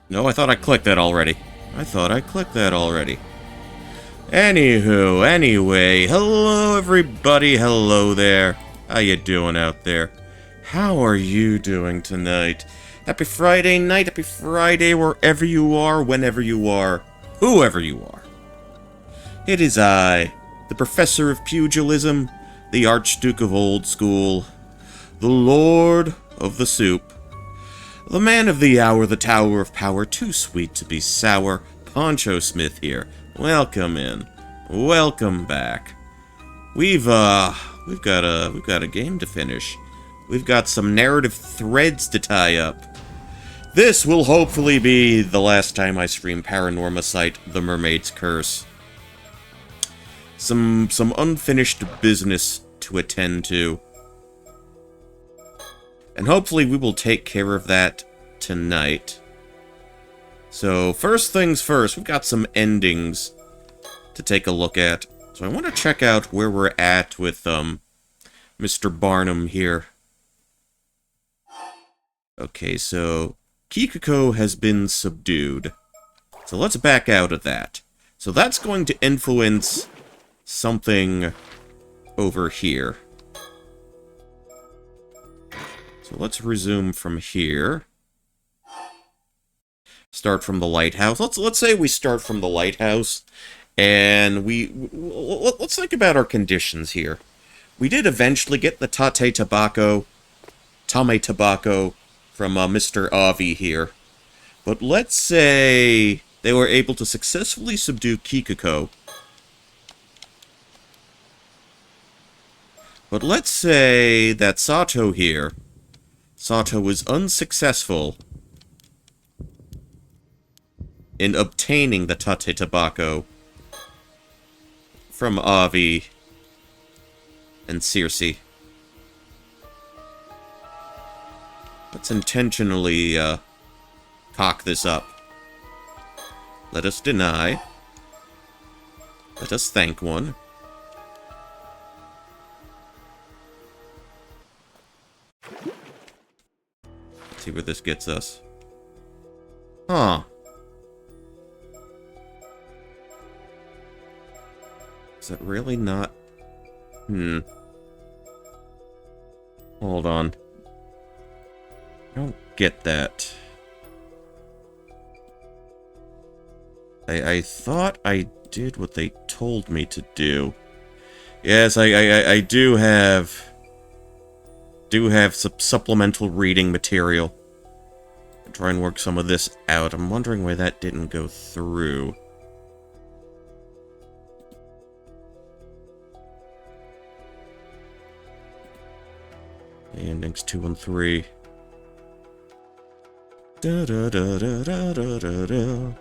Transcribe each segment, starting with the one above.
No, I thought I clicked that already. Anyway, hello everybody, hello there. How you doing out there? How are you doing tonight? Happy Friday night, happy Friday wherever you are, whenever you are, whoever you are. It is I, the Professor of Pugilism, the Archduke of Old School, the Lord of the Soup, the man of the hour, the Tower of Power, too sweet to be sour, Poncho Smith here. Welcome in. Welcome back. We've got a game to finish. We've got some narrative threads to tie up. This will hopefully be the last time I stream Paranormasight, The Mermaid's Curse. Some unfinished business to attend to. And hopefully we will take care of that tonight. So, first things first, we've got some endings to take a look at. So I want to check out where we're at with, Mr. Barnum here. Okay, so Kikuko has been subdued. So let's back out of that. So that's going to influence something over here. So let's resume from here. Start from the lighthouse. Let's say we start from the lighthouse, and let's think about our conditions here. We did eventually get the Tame Tobacco from Mr. Avi here. But let's say they were able to successfully subdue Kikuko. But let's say that Sato was unsuccessful in obtaining the Tame Tobacco from Avi and Circe. Let's intentionally cock this up. Let us deny. Let us thank one. Let's see where this gets us. Huh. Is it really not? Hold on. I don't get that. I thought I did what they told me to do. Yes, I do have some supplemental reading material. I'll try and work some of this out. I'm wondering why that didn't go through. Endings 2 and 3. Da da da da da da da da.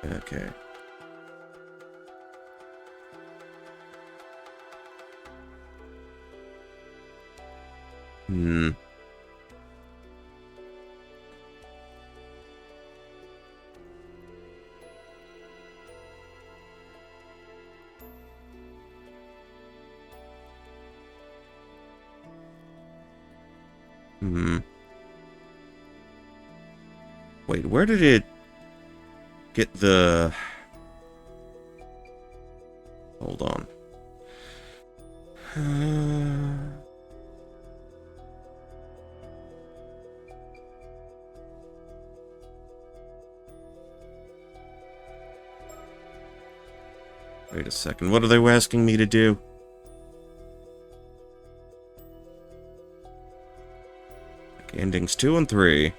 Okay. Wait, where did it get the... Hold on. Wait a second, what are they asking me to do? Okay, endings 2 and 3.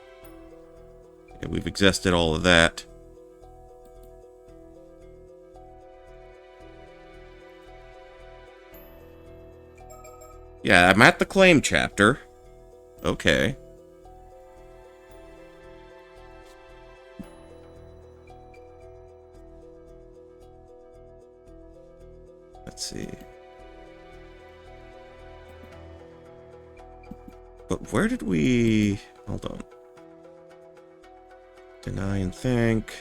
Yeah, we've exhausted all of that. Yeah, I'm at the claim chapter. Okay. Let's see. But where did we... Hold on. Deny and thank.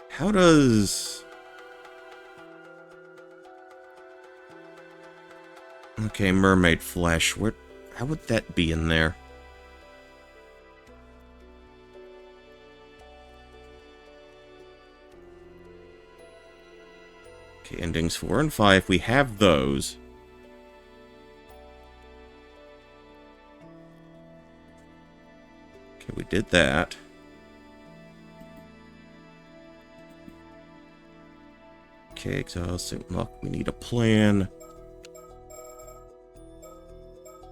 How does... Okay, mermaid flesh. How would that be in there? Okay, endings 4 and 5. We have those. Okay, we did that. Okay, exhausting luck. We need a plan.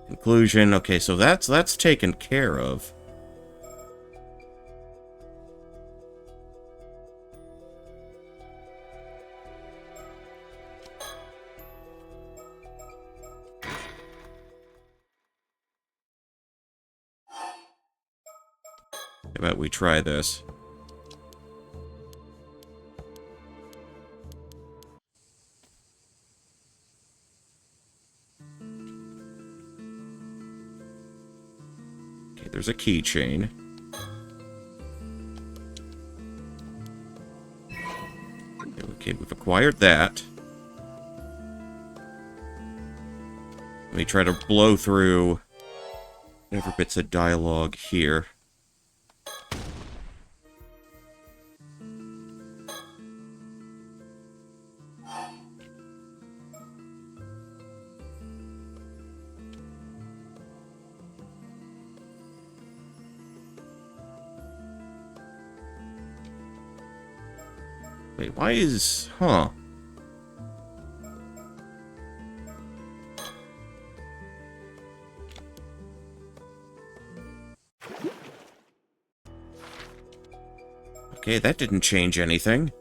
Conclusion. Okay, so that's taken care of. How about we try this? Okay, there's a keychain. Okay, we've acquired that. Let me try to blow through whatever bits of dialogue here. Wait, why is... Huh. Okay, that didn't change anything.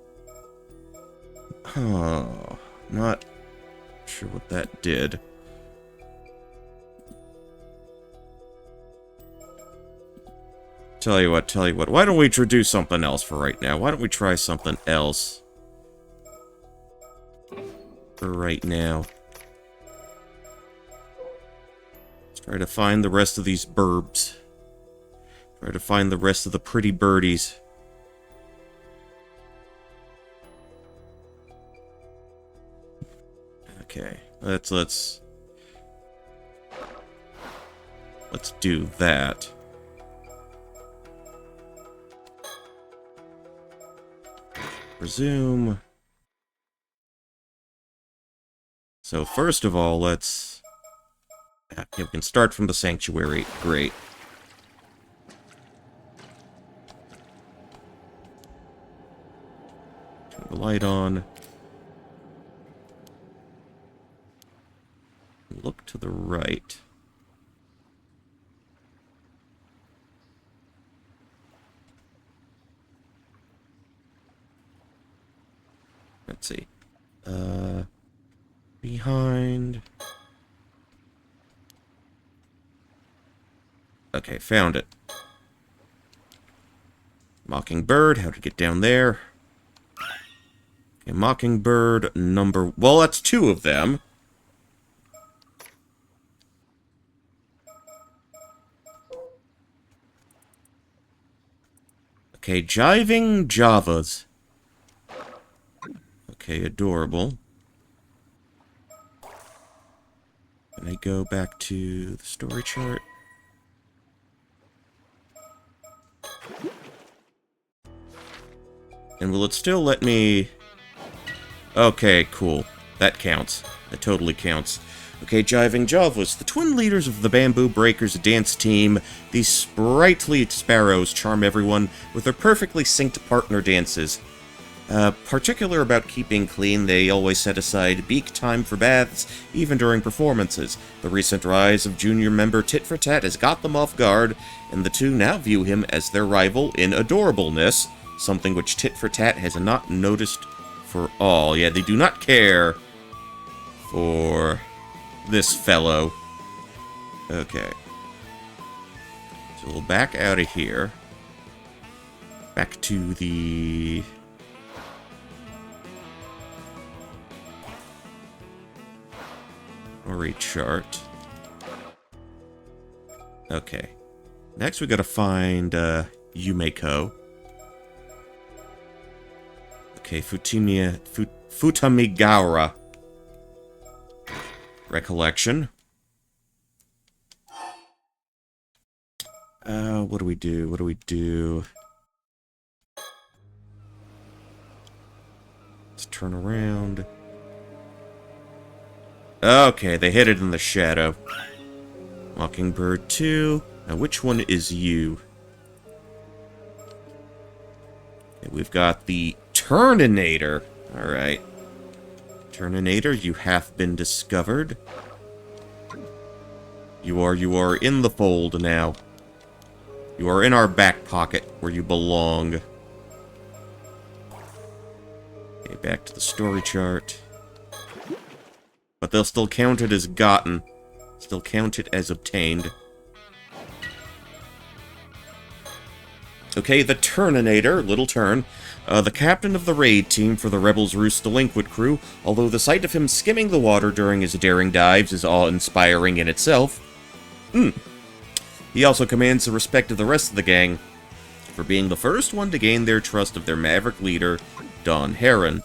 Oh, not sure what that did. Tell you what, why don't we do something else for right now? Why don't we try something else for right now? Let's try to find the rest of these burbs. Try to find the rest of the pretty birdies. Okay, let's do that. Resume. So first of all, let's... Yeah, we can start from the sanctuary. Great. Turn the light on. Look to the right. Let's see. Behind. Okay, found it. Mockingbird, how to get down there. Okay, Mockingbird number... Well, that's 2 of them. Okay, Jiving Javas. Okay, adorable. Can I go back to the story chart? And will it still let me... Okay, cool. That counts. That totally counts. Okay, Jiving Javas, the twin leaders of the Bamboo Breakers dance team. These sprightly sparrows charm everyone with their perfectly synced partner dances. Particular about keeping clean, they always set aside beak time for baths, even during performances. The recent rise of junior member Tit for Tat has got them off guard, and the two now view him as their rival in adorableness, something which Tit for Tat has not noticed for all. Yeah, they do not care for this fellow. Okay. So we'll back out of here. Back to the... story chart. Okay. Next we gotta find, Yumeko. Okay, Futamigara. Recollection. What do we do? What do we do? Let's turn around. Okay, they hid it in the shadow. Mockingbird 2. Now, which one is you? Okay, we've got the Turninator. Alright. Turninator, you have been discovered. You are in the fold now. You are in our back pocket, where you belong. Okay, back to the story chart. But they'll still count it as gotten. Still count it as obtained. Okay, the Turninator, Little Turn, the captain of the raid team for the Rebels' Roost delinquent crew, although the sight of him skimming the water during his daring dives is awe-inspiring in itself. He also commands the respect of the rest of the gang for being the first one to gain their trust of their maverick leader, Don Heron.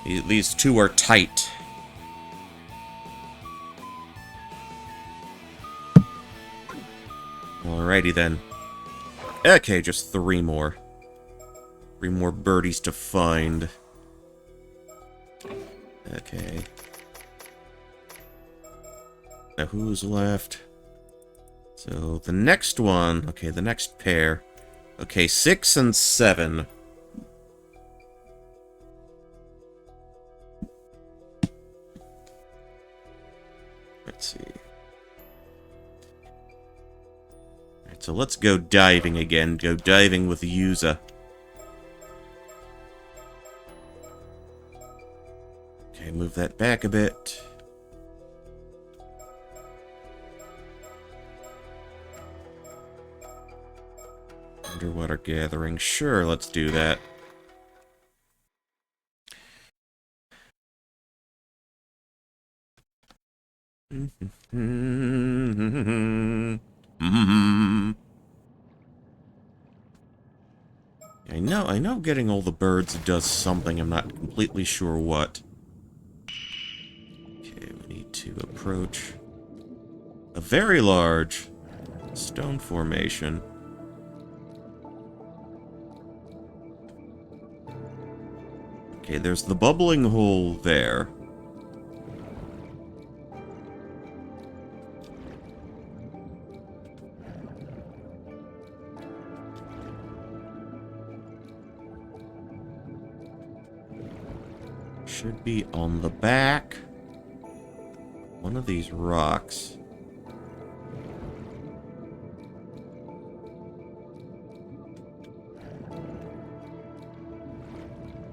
These two are tight. Alrighty then. Okay, just 3 more. 3 more birdies to find. Okay. Now who's left? So, the next one... Okay, the next pair. Okay, 6 and 7. Let's see. Alright, so let's go diving again. Go diving with Yuza. Okay, move that back a bit. Underwater gathering. Sure, let's do that. I know getting all the birds does something, I'm not completely sure what. Okay, we need to approach a very large stone formation. Okay, there's the bubbling hole there. Should be on the back. One of these rocks.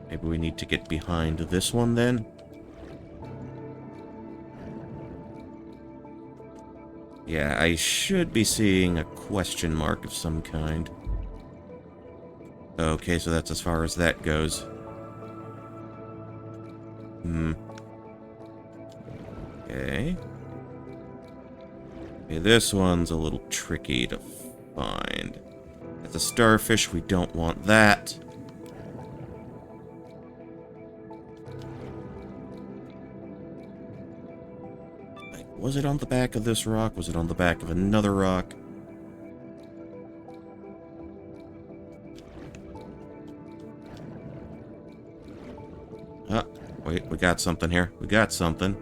Maybe we need to get behind this one then. Yeah, I should be seeing a question mark of some kind. Okay, so that's as far as that goes. Okay. Okay, this one's a little tricky to find. That's a starfish, we don't want that. Was it on the back of this rock? Was it on the back of another rock? Ah, wait, we got something here. We got something.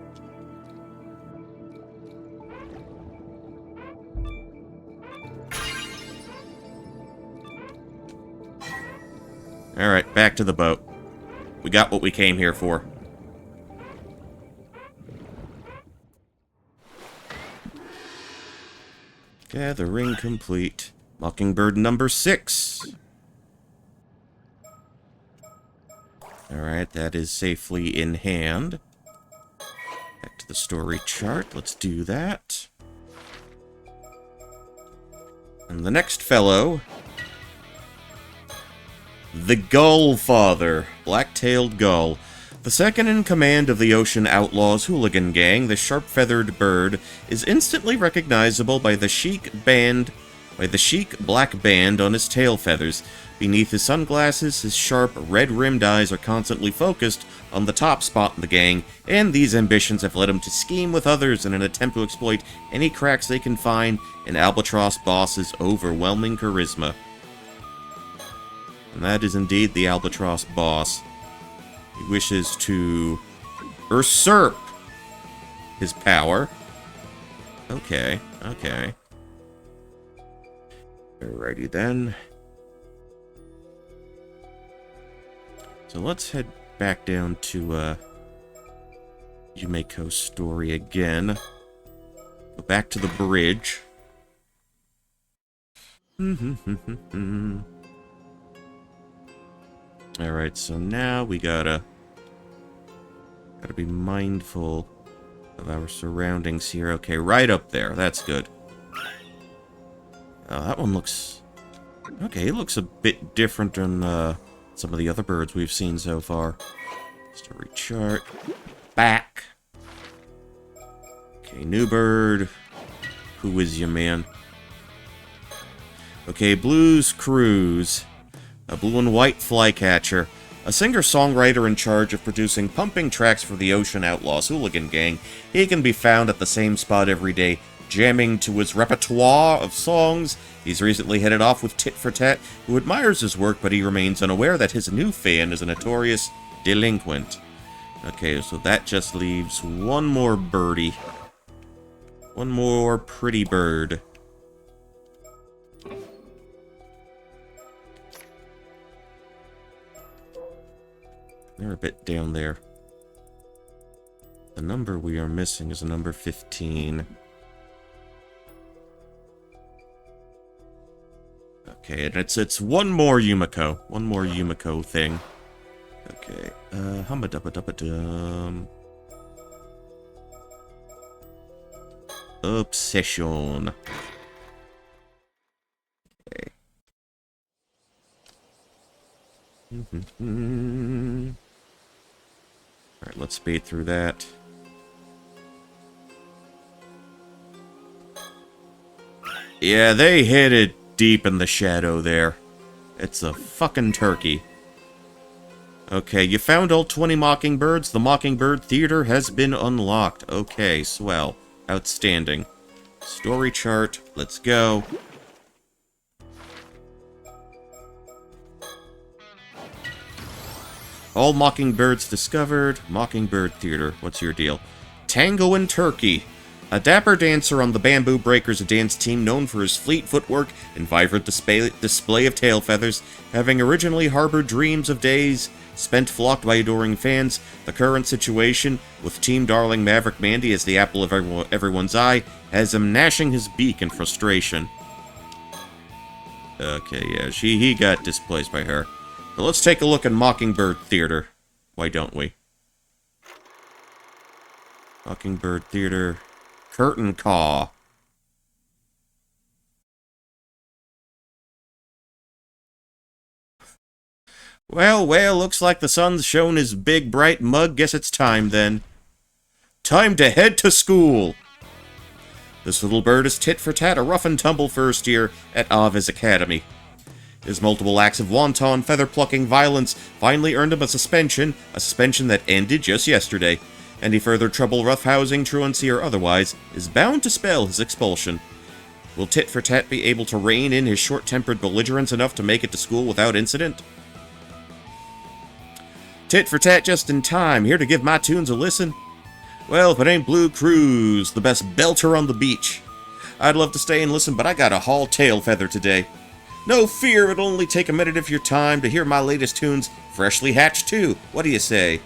Alright, back to the boat. We got what we came here for. Gathering complete. Mockingbird number 6. Alright, that is safely in hand. Back to the story chart. Let's do that. And the next fellow... the Gull Father. Black-tailed gull. The second in command of the Ocean Outlaws hooligan gang, the sharp-feathered bird is instantly recognizable by the chic black band on his tail feathers. Beneath his sunglasses, his sharp, red-rimmed eyes are constantly focused on the top spot in the gang, and these ambitions have led him to scheme with others in an attempt to exploit any cracks they can find in Albatross Boss's overwhelming charisma. And that is indeed the Albatross Boss. He wishes to usurp his power. Okay, okay. Alrighty then. So let's head back down to, Yumeko's story again. Go back to the bridge. Alright, so now we gotta be mindful of our surroundings here. Okay, right up there. That's good. That one looks... Okay, it looks a bit different than, some of the other birds we've seen so far. Story chart. Back. Okay, new bird. Who is you, man? Okay, Blues Cruise. A blue and white flycatcher. A singer-songwriter in charge of producing pumping tracks for the Ocean Outlaws hooligan gang. He can be found at the same spot every day, jamming to his repertoire of songs. He's recently headed off with Tit for Tat, who admires his work, but he remains unaware that his new fan is a notorious delinquent. Okay, so that just leaves one more birdie. One more pretty bird. They're a bit down there. The number we are missing is number 15. Okay, and it's one more Yumeko. One more Yumeko thing. Okay, humba-dubba-dubba-dum. Obsession. Okay. Alright, let's speed through that. Yeah, they hit it deep in the shadow there. It's a fucking turkey. Okay, you found all 20 mockingbirds. The Mockingbird Theater has been unlocked. Okay, swell. Outstanding. Story chart. Let's go. All mockingbirds discovered. Mockingbird Theater. What's your deal? Tango and Turkey. A dapper dancer on the Bamboo Breakers, a dance team known for his fleet footwork and vibrant display of tail feathers, having originally harbored dreams of days spent flocked by adoring fans. The current situation, with Team Darling Maverick Mandy as the apple of everyone's eye, has him gnashing his beak in frustration. Okay, yeah, he got displaced by her. So let's take a look at Mockingbird Theater. Why don't we? Mockingbird Theater... Curtain Caw. Well, looks like the sun's shown his big, bright mug. Guess it's time, then. Time to head to school! This little bird is tit for tat, a rough-and-tumble first year at Ava's Academy. His multiple acts of wanton, feather-plucking violence finally earned him a suspension that ended just yesterday. Any further trouble, roughhousing, truancy, or otherwise, is bound to spell his expulsion. Will Tit for Tat be able to rein in his short-tempered belligerence enough to make it to school without incident? Tit for Tat just in time, here to give my tunes a listen. Well, if it ain't Blue Cruise, the best belter on the beach. I'd love to stay and listen, but I gotta haul tail feather today. No fear, it'll only take a minute of your time to hear my latest tunes, freshly hatched too. What do you say?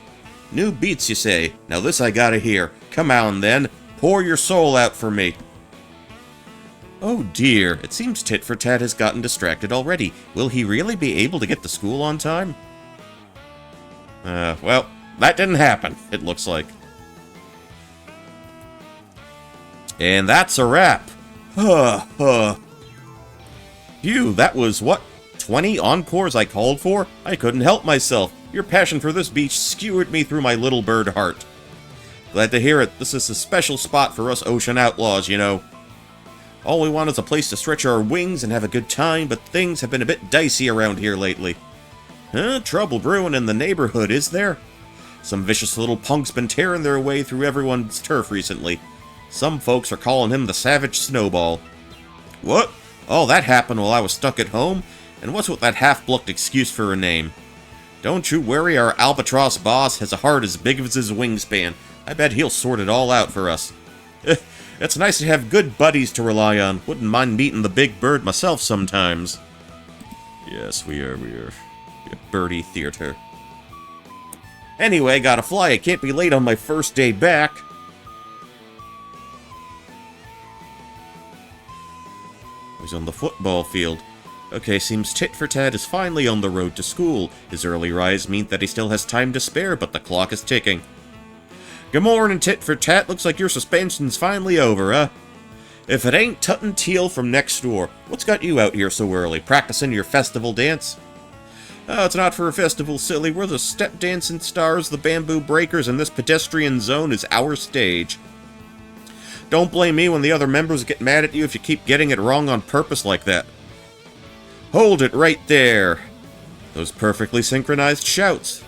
New beats, you say? Now this I gotta hear. Come on, then. Pour your soul out for me. Oh dear, it seems Tit for Tat has gotten distracted already. Will he really be able to get to school on time? Well, that didn't happen, it looks like. And that's a wrap. Phew, that was, what, 20 encores I called for? I couldn't help myself. Your passion for this beach skewered me through my little bird heart. Glad to hear it. This is a special spot for us ocean outlaws, you know. All we want is a place to stretch our wings and have a good time, but things have been a bit dicey around here lately. Trouble brewing in the neighborhood, is there? Some vicious little punk's been tearing their way through everyone's turf recently. Some folks are calling him the Savage Snowball. What? Oh, that happened while I was stuck at home? And what's with that half-blucked excuse for a name? Don't you worry, our albatross boss has a heart as big as his wingspan. I bet he'll sort it all out for us. It's nice to have good buddies to rely on. Wouldn't mind meeting the big bird myself sometimes. Yes, we are birdie theater. Anyway, gotta fly. I can't be late on my first day back. He's on the football field. Okay, seems Tit for Tat is finally on the road to school. His early rise means that he still has time to spare, but the clock is ticking. Good morning, Tit for Tat. Looks like your suspension's finally over, huh? If it ain't Tut and Teal from next door, what's got you out here so early? Practicing your festival dance? Oh, it's not for a festival, silly. We're the step dancing stars, the bamboo breakers, and this pedestrian zone is our stage. Don't blame me when the other members get mad at you if you keep getting it wrong on purpose like that. Hold it right there. Those perfectly synchronized shouts.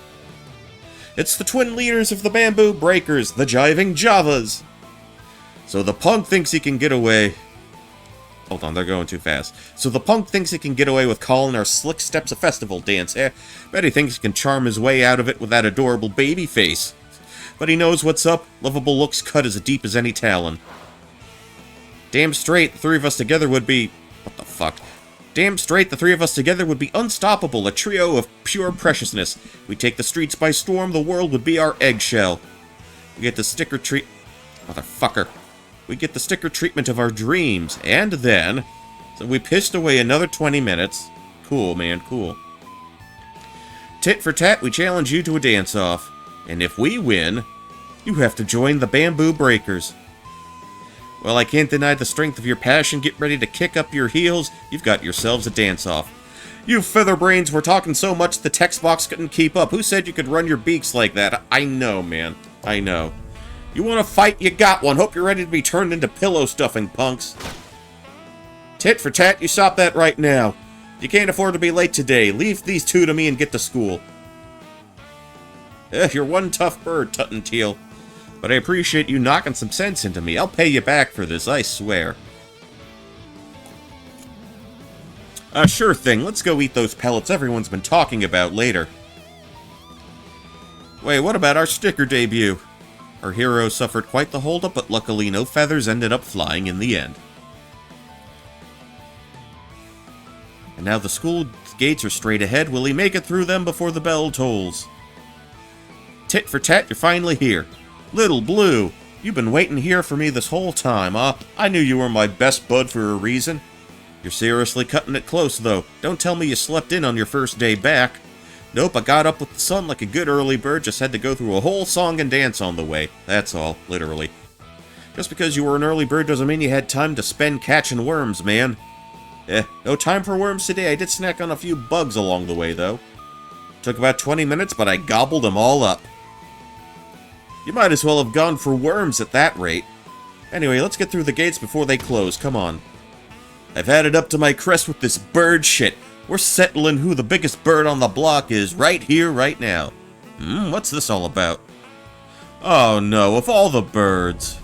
It's the twin leaders of the Bamboo Breakers, the Jiving Javas. So the punk thinks he can get away... Hold on, they're going too fast. So the punk thinks he can get away with calling our slick steps a festival dance, eh? Bet he thinks he can charm his way out of it with that adorable baby face. But he knows what's up. Lovable looks cut as deep as any talon. Damn straight, the three of us together would be... What the fuck? Damn straight, the three of us together would be unstoppable, a trio of pure preciousness. We take the streets by storm, the world would be our eggshell. We get the sticker treat... Motherfucker. We get the sticker treatment of our dreams, and then... So we pissed away another 20 minutes. Cool, man, cool. Tit for Tat, we challenge you to a dance-off. And if we win, you have to join the Bamboo Breakers. Well, I can't deny the strength of your passion. Get ready to kick up your heels. You've got yourselves a dance-off. You featherbrains were talking so much the text box couldn't keep up. Who said you could run your beaks like that? I know, man. I know. You want to fight? You got one. Hope you're ready to be turned into pillow stuffing, punks. Tit for Tat, you stop that right now. You can't afford to be late today. Leave these two to me and get to school. You're one tough bird, Tut and Teal. But I appreciate you knocking some sense into me. I'll pay you back for this, I swear. Sure thing. Let's go eat those pellets everyone's been talking about later. Wait, what about our sticker debut? Our hero suffered quite the holdup, but luckily no feathers ended up flying in the end. And now the school gates are straight ahead. Will he make it through them before the bell tolls? Tit for Tat, you're finally here. Little Blue, you've been waiting here for me this whole time, huh? I knew you were my best bud for a reason. You're seriously cutting it close, though. Don't tell me you slept in on your first day back. Nope, I got up with the sun like a good early bird, just had to go through a whole song and dance on the way. That's all, literally. Just because you were an early bird doesn't mean you had time to spend catching worms, man. No time for worms today. I did snack on a few bugs along the way, though. Took about 20 minutes, but I gobbled them all up. You might as well have gone for worms at that rate. Anyway, let's get through the gates before they close, come on. I've had it up to my crest with this bird shit. We're settling who the biggest bird on the block is right here, right now. What's this all about? Oh no, of all the birds.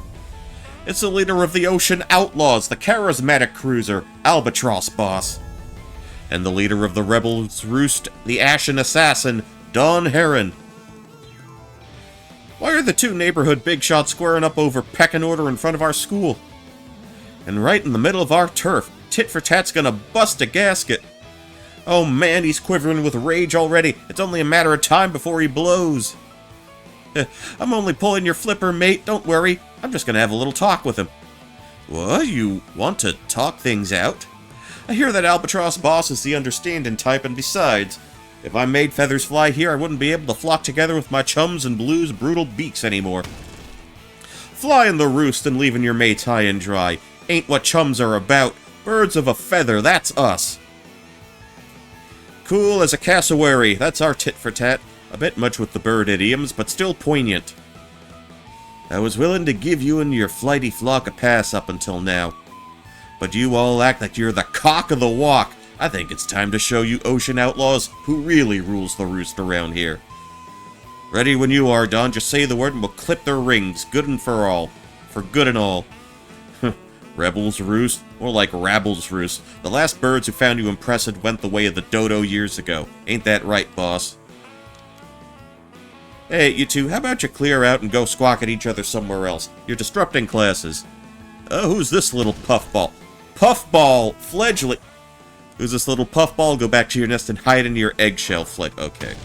It's the leader of the Ocean Outlaws, the charismatic cruiser, Albatross Boss. And the leader of the Rebels Roost, the Ashen Assassin, Don Heron. Why are the two neighborhood big shots squaring up over pecking order in front of our school? And right in the middle of our turf, Tit for Tat's gonna bust a gasket. Oh man, he's quivering with rage already. It's only a matter of time before he blows. I'm only pulling your flipper, mate. Don't worry. I'm just gonna have a little talk with him. What? You want to talk things out? I hear that Albatross Boss is the understanding type, and besides, if I made feathers fly here, I wouldn't be able to flock together with my chums and Blue's brutal beaks anymore. Flying the roost and leaving your mates high and dry ain't what chums are about. Birds of a feather, that's us. Cool as a cassowary, that's our Tit for Tat. A bit much with the bird idioms, but still poignant. I was willing to give you and your flighty flock a pass up until now. But you all act like you're the cock of the walk. I think it's time to show you ocean outlaws who really rules the roost around here. Ready when you are, Don. Just say the word and we'll clip their rings, good and for all. For good and all. Rebels roost? More like rabbles roost. The last birds who found you impressive went the way of the dodo years ago. Ain't that right, boss? Hey, you two, how about you clear out and go squawk at each other somewhere else? You're disrupting classes. Oh, who's this little puffball? Puffball! Fledgling! Who's this little puffball? Go back to your nest and hide in your eggshell flick. Okay.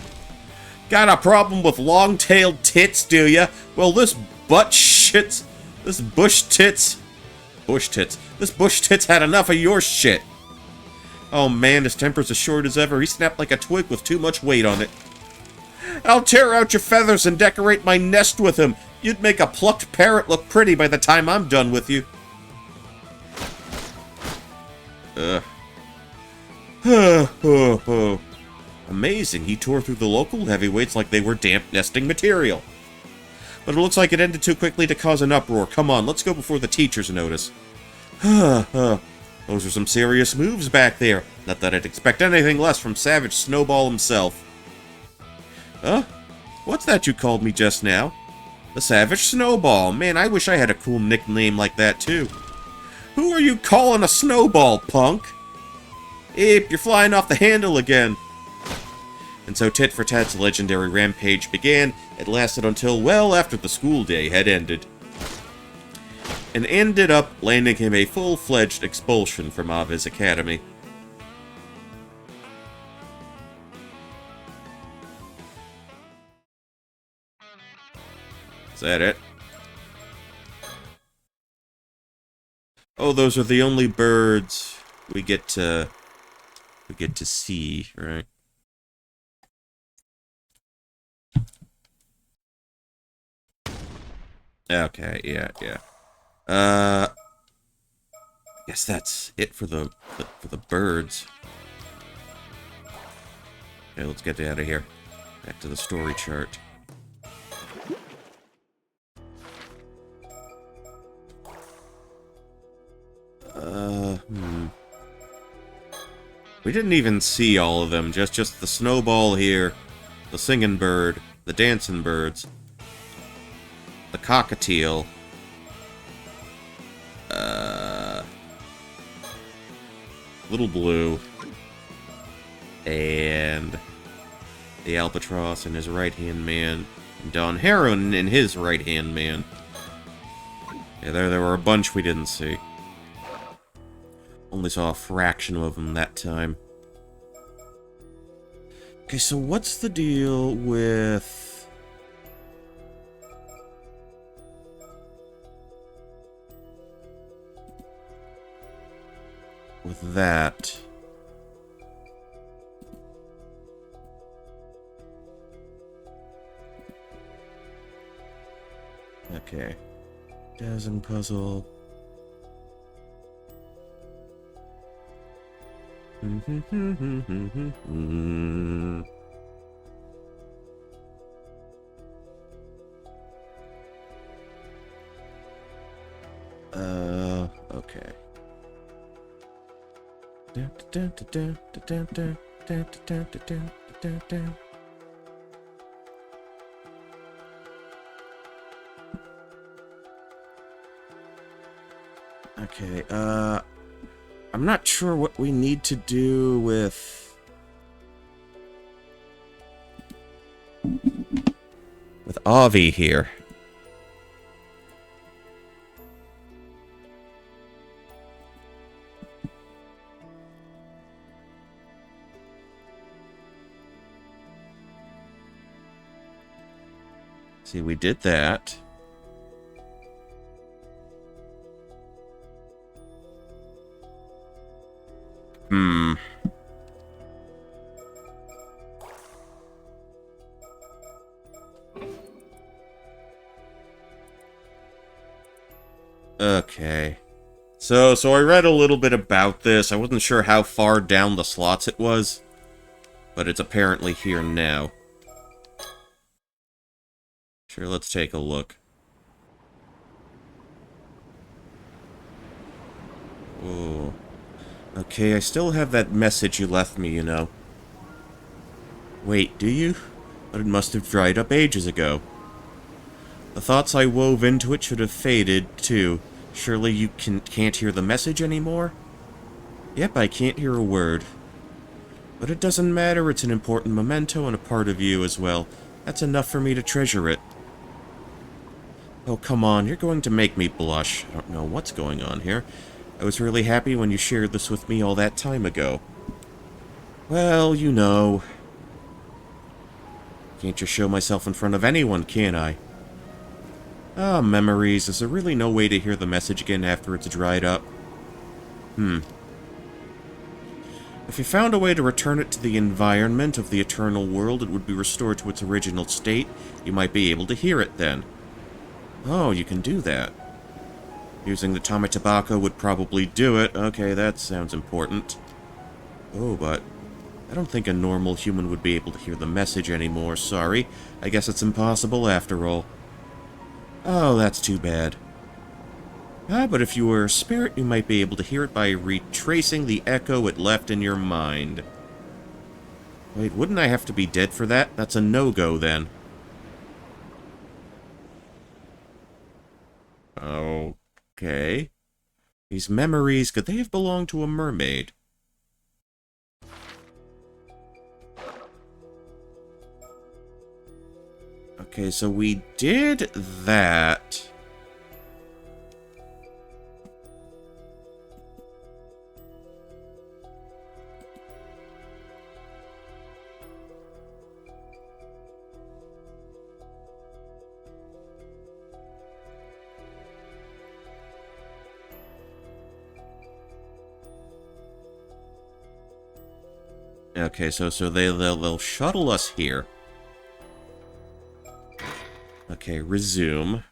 Got a problem with long-tailed tits, do ya? Well, this butt shits... This bush tits... Bush tits. This bush tits had enough of your shit. Oh man, his temper's as short as ever. He snapped like a twig with too much weight on it. I'll tear out your feathers and decorate my nest with him. You'd make a plucked parrot look pretty by the time I'm done with you. Amazing, he tore through the local heavyweights like they were damp nesting material. But it looks like it ended too quickly to cause an uproar. Come on, let's go before the teachers notice. Those are some serious moves back there. Not that I'd expect anything less from Savage Snowball himself. Huh? What's that you called me just now? The Savage Snowball. Man, I wish I had a cool nickname like that too. Who are you calling a snowball, punk? Eep, you're flying off the handle again. And so Tit for Tat's legendary rampage began. It lasted until well after the school day had ended. And ended up landing him a full-fledged expulsion from Avi's academy. Is that it? Oh, those are the only birds we get to see, right? Okay, yeah. Guess that's it for the birds. Okay, let's get out of here. Back to the story chart. We didn't even see all of them, just the snowball here, the singing bird, the dancing birds, the cockatiel, Little Blue, and the albatross and his right-hand man, and Don Heron and his right-hand man. Yeah, there were a bunch we didn't see. Only saw a fraction of them that time. Okay, so what's the deal with... that? Okay. Dazing puzzle. Okay. Okay, I'm not sure what we need to do with Avi here. See, we did that. Okay. So I read a little bit about this. I wasn't sure how far down the slots it was, but it's apparently here now. Sure, let's take a look. Oh. Okay, I still have that message you left me, you know. Wait, do you? But it must have dried up ages ago. The thoughts I wove into it should have faded, too. Surely you can't hear the message anymore? Yep, I can't hear a word. But it doesn't matter, it's an important memento and a part of you as well. That's enough for me to treasure it. Oh, come on, you're going to make me blush. I don't know what's going on here. I was really happy when you shared this with me all that time ago. Well, you know. Can't just show myself in front of anyone, can I? Ah, memories. Is there really no way to hear the message again after it's dried up? If you found a way to return it to the environment of the eternal world, it would be restored to its original state. You might be able to hear it then. Oh, you can do that. Using the Tame Tobacco would probably do it. Okay, that sounds important. Oh, but I don't think a normal human would be able to hear the message anymore. Sorry. I guess it's impossible after all. Oh, that's too bad. Ah, but if you were a spirit, you might be able to hear it by retracing the echo it left in your mind. Wait, wouldn't I have to be dead for that? That's a no-go, then. Okay. These memories, could they have belonged to a mermaid? Okay, so we did that. Okay, so they'll shuttle us here. Okay, resume.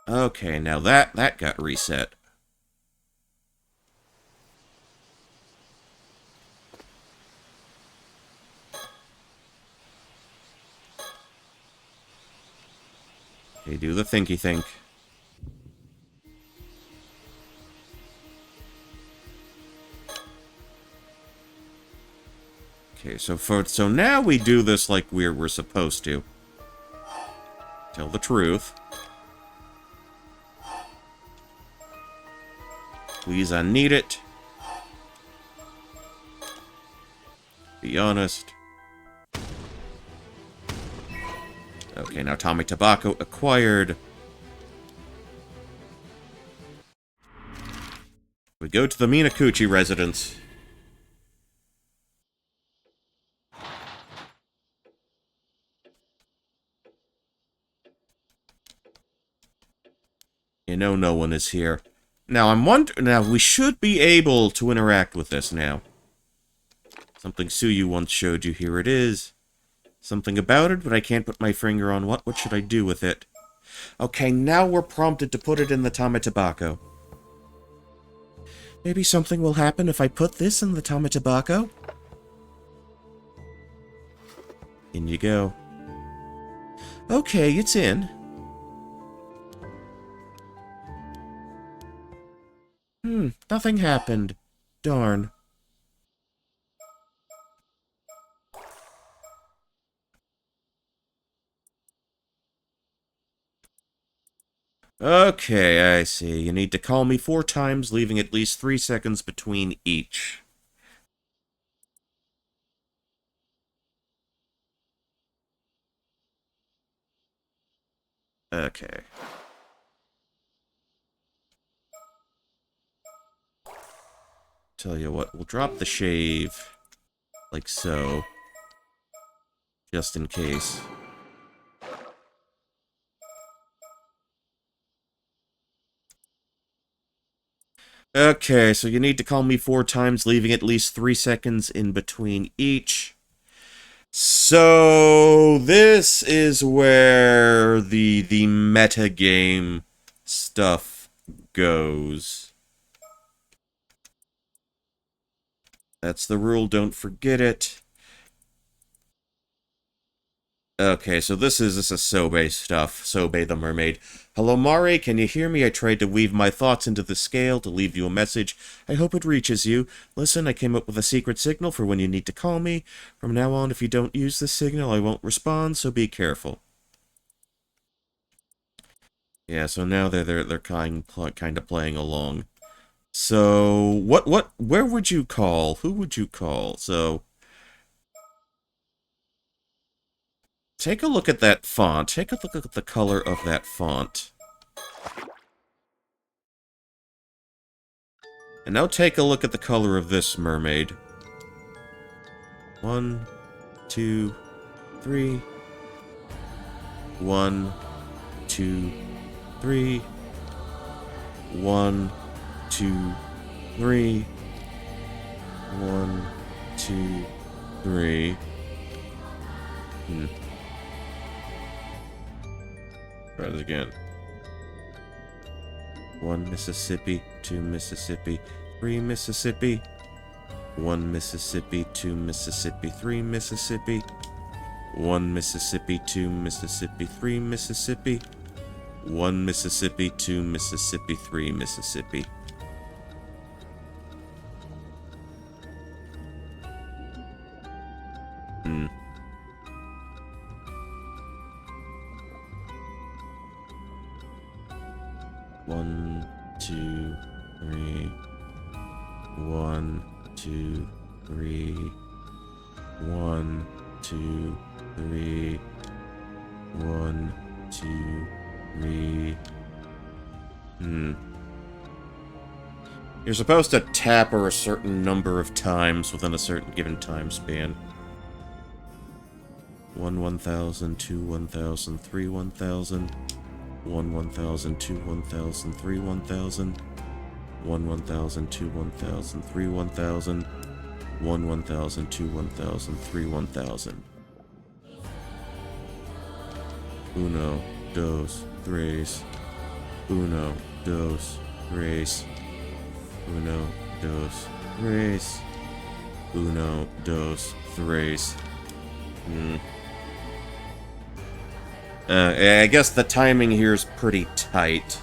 Okay, now that got reset. Okay, do the thinky think. Okay, so now we do this like we're supposed to. Tell the truth. Please, I need it. Be honest. Okay, now Tame Tobacco acquired. We go to the Minakuchi residence. You know no one is here. Now, now, we should be able to interact with this now. Something Suyu once showed you, here it is. Something about it, but I can't put my finger on what. What should I do with it? Okay, now we're prompted to put it in the Tame Tobacco. Maybe something will happen if I put this in the Tame Tobacco? In you go. Okay, it's in. Nothing happened. Darn. Okay, I see. You need to call me 4 times, leaving at least 3 seconds between each. Okay. Tell you what, we'll drop the shave. Like so. Just in case. Okay, so you need to call me 4 times, leaving at least 3 seconds in between each. So, this is where the metagame stuff goes. That's the rule, don't forget it. Okay, so this is Sobe stuff. Sobe the Mermaid. Hello, Mari, can you hear me? I tried to weave my thoughts into the scale to leave you a message. I hope it reaches you. Listen, I came up with a secret signal for when you need to call me. From now on, if you don't use this signal, I won't respond, so be careful. Yeah, so now they're kind of playing along. So, where would you call? Who would you call? So, take a look at that font. Take a look at the color of that font. And now take a look at the color of this mermaid. 1, 2, 3. 1, 2, 3. 1, 2, 3. 1, 2, 3. Try this again. 1 Mississippi, 2 Mississippi, 3 Mississippi. 1 Mississippi, 2 Mississippi, 3 Mississippi. 1 Mississippi, 2 Mississippi, 3 Mississippi. 1 Mississippi, 2 Mississippi, 3 Mississippi. One, two, three. 1, 2, 3. 1, 2, 3. 1, 2, 3. You're supposed to tap her a certain number of times within a certain given time span. 1, 1,000, 2, 1,000, 3, 1,000. 1, 1,000, 2, 1,000, 3, 1,000. 1, 1,000, 2, 1,000, 3, 1,000. 1, 1,000, 2, 1,000, 3, 1,000. Uno, dos, tres. Uno, dos, tres. Uno, dos, tres. Uno, dos, tres. I guess the timing here is pretty tight.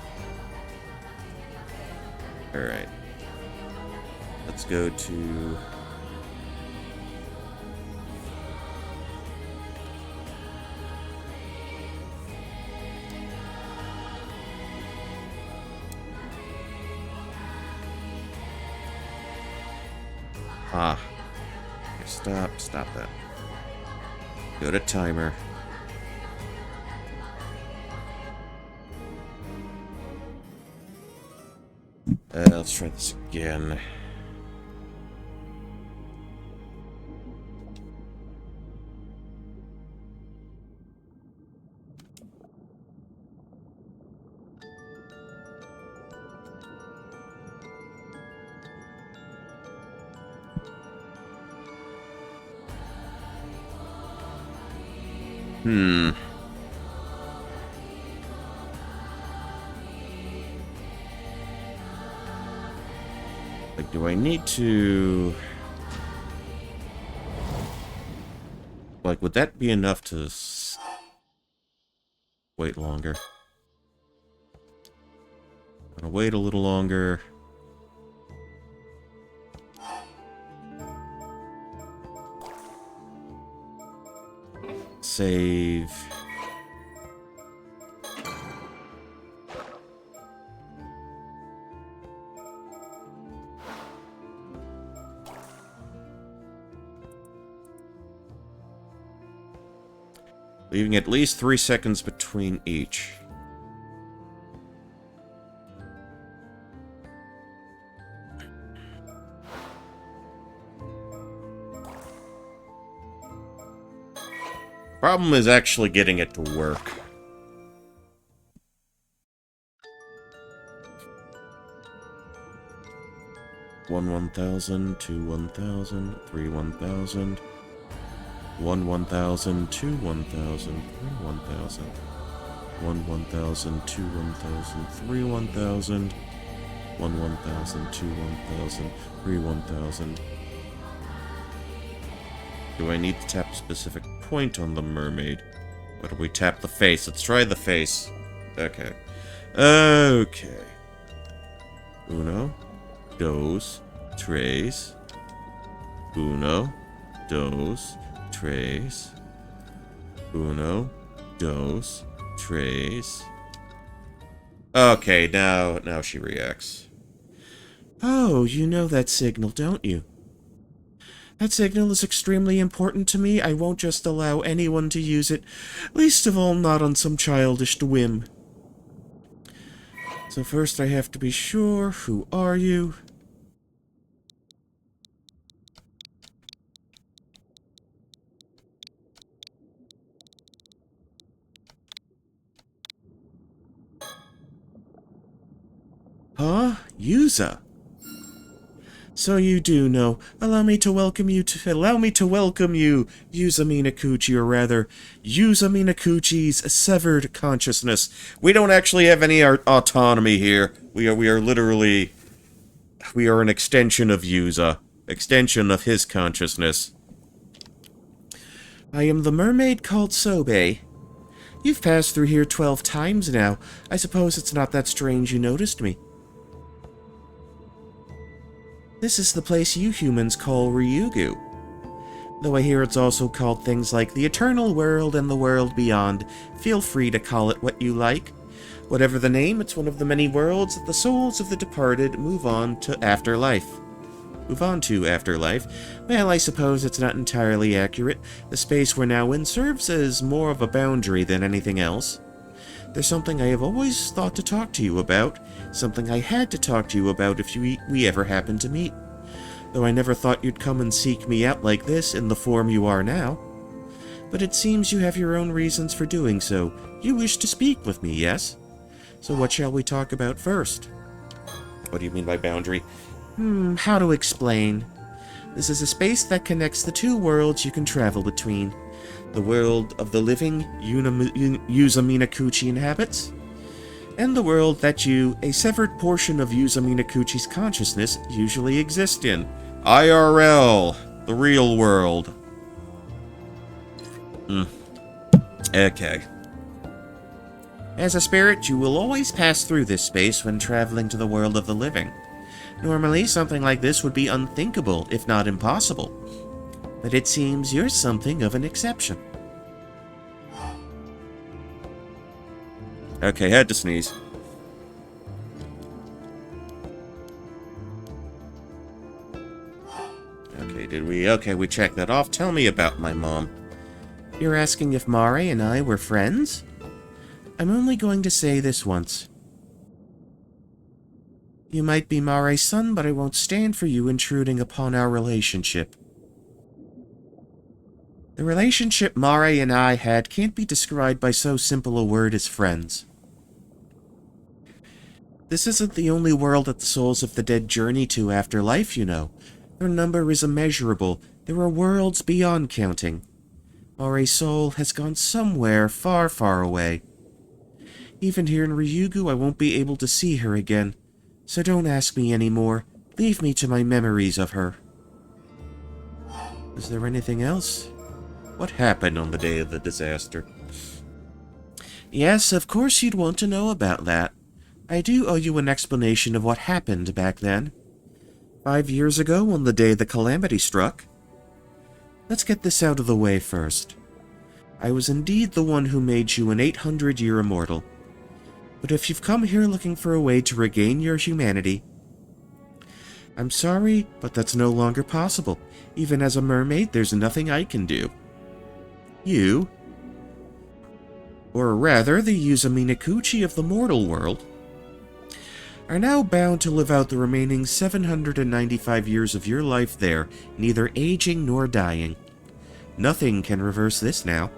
Alright. Let's go to... Ah. Okay, stop that. Go to timer. Let's try this again. Like, do I need to... Like, would that be enough to... wait longer? I'm gonna wait a little longer. Save... Leaving at least 3 seconds between each. Problem is actually getting it to work. One 1,000, 2 1,000, 3 1,000. 1 1,000, 2 1,000, 3 1,000. 1 1,000, 2 1,000, 3 1,000. 1 1,000, 2 1,000, 3 1,000. Do I need to tap a specific point on the mermaid? What do we tap the face? Let's try the face. Okay. Okay. Uno, dos, tres. Uno, dos, tres. Uno, dos, tres. Okay, now she reacts. Oh, you know that signal, don't you? That signal is extremely important to me. I won't just allow anyone to use it, least of all not on some childish whim. So first I have to be sure, who are you? Huh? Yuza. So you do know. Allow me to welcome you, Yuza Minakuchi, or rather, Yuza Minakuchi's severed consciousness. We don't actually have any autonomy here. We are literally... We are an extension of Yuza. Extension of his consciousness. I am the mermaid called Sobe. You've passed through here 12 times now. I suppose it's not that strange you noticed me. This is the place you humans call Ryugu. Though I hear it's also called things like the Eternal World and the World Beyond. Feel free to call it what you like. Whatever the name, it's one of the many worlds that the souls of the departed move on to afterlife. Well, I suppose it's not entirely accurate. The space we're now in serves as more of a boundary than anything else. There's something I have always thought to talk to you about. Something I had to talk to you about if we ever happened to meet. Though I never thought you'd come and seek me out like this, in the form you are now. But it seems you have your own reasons for doing so. You wish to speak with me, yes? So what shall we talk about first? What do you mean by boundary? How to explain? This is a space that connects the two worlds you can travel between. The world of the living Yuza Minakuchi inhabits, and the world that you, a severed portion of Yuza Minakuchi's consciousness, usually exist in. IRL, the real world. Okay. As a spirit, you will always pass through this space when traveling to the world of the living. Normally, something like this would be unthinkable, if not impossible. But it seems you're something of an exception. Okay, had to sneeze. Okay, we checked that off. Tell me about my mom. You're asking if Mare and I were friends? I'm only going to say this once. You might be Mare's son, but I won't stand for you intruding upon our relationship. The relationship Mare and I had can't be described by so simple a word as friends. This isn't the only world that the souls of the dead journey to after life, you know. Their number is immeasurable. There are worlds beyond counting. Mare's soul has gone somewhere far, far away. Even here in Ryugu, I won't be able to see her again. So don't ask me anymore. Leave me to my memories of her. Is there anything else? What happened on the day of the disaster? Yes, of course you'd want to know about that. I do owe you an explanation of what happened back then. 5 years ago, on the day the calamity struck. Let's get this out of the way first. I was indeed the one who made you an 800-year immortal. But if you've come here looking for a way to regain your humanity, I'm sorry, but that's no longer possible. Even as a mermaid, there's nothing I can do. You, or rather the Yuza Minakuchi of the mortal world, are now bound to live out the remaining 795 years of your life there, neither aging nor dying. Nothing can reverse this now.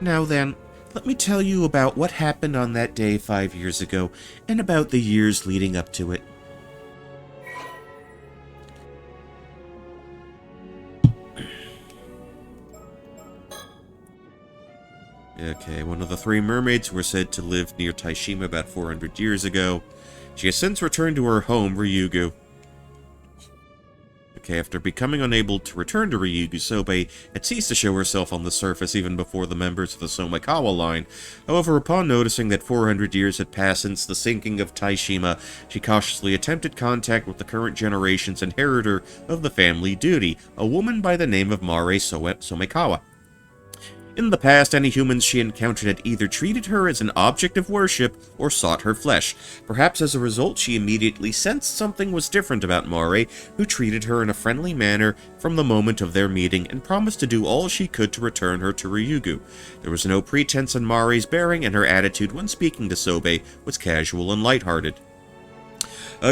Now then, let me tell you about what happened on that day 5 years ago, and about the years leading up to it. Okay, one of the 3 mermaids were said to live near Taishima about 400 years ago. She has since returned to her home, Ryugu. After becoming unable to return to Ryugu, Sobe had ceased to show herself on the surface even before the members of the Somekawa line. However, upon noticing that 400 years had passed since the sinking of Taishima, she cautiously attempted contact with the current generation's inheritor of the family duty, a woman by the name of Mare Somekawa. In the past, any humans she encountered had either treated her as an object of worship or sought her flesh. Perhaps as a result, she immediately sensed something was different about Mare, who treated her in a friendly manner from the moment of their meeting and promised to do all she could to return her to Ryugu. There was no pretense in Mare's bearing, and her attitude when speaking to Sobe was casual and lighthearted.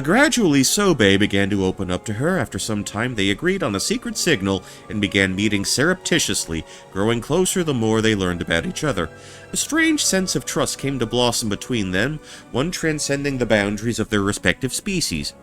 Gradually, Sobe began to open up to her. After some time, they agreed on a secret signal and began meeting surreptitiously, growing closer the more they learned about each other. A strange sense of trust came to blossom between them, one transcending the boundaries of their respective species.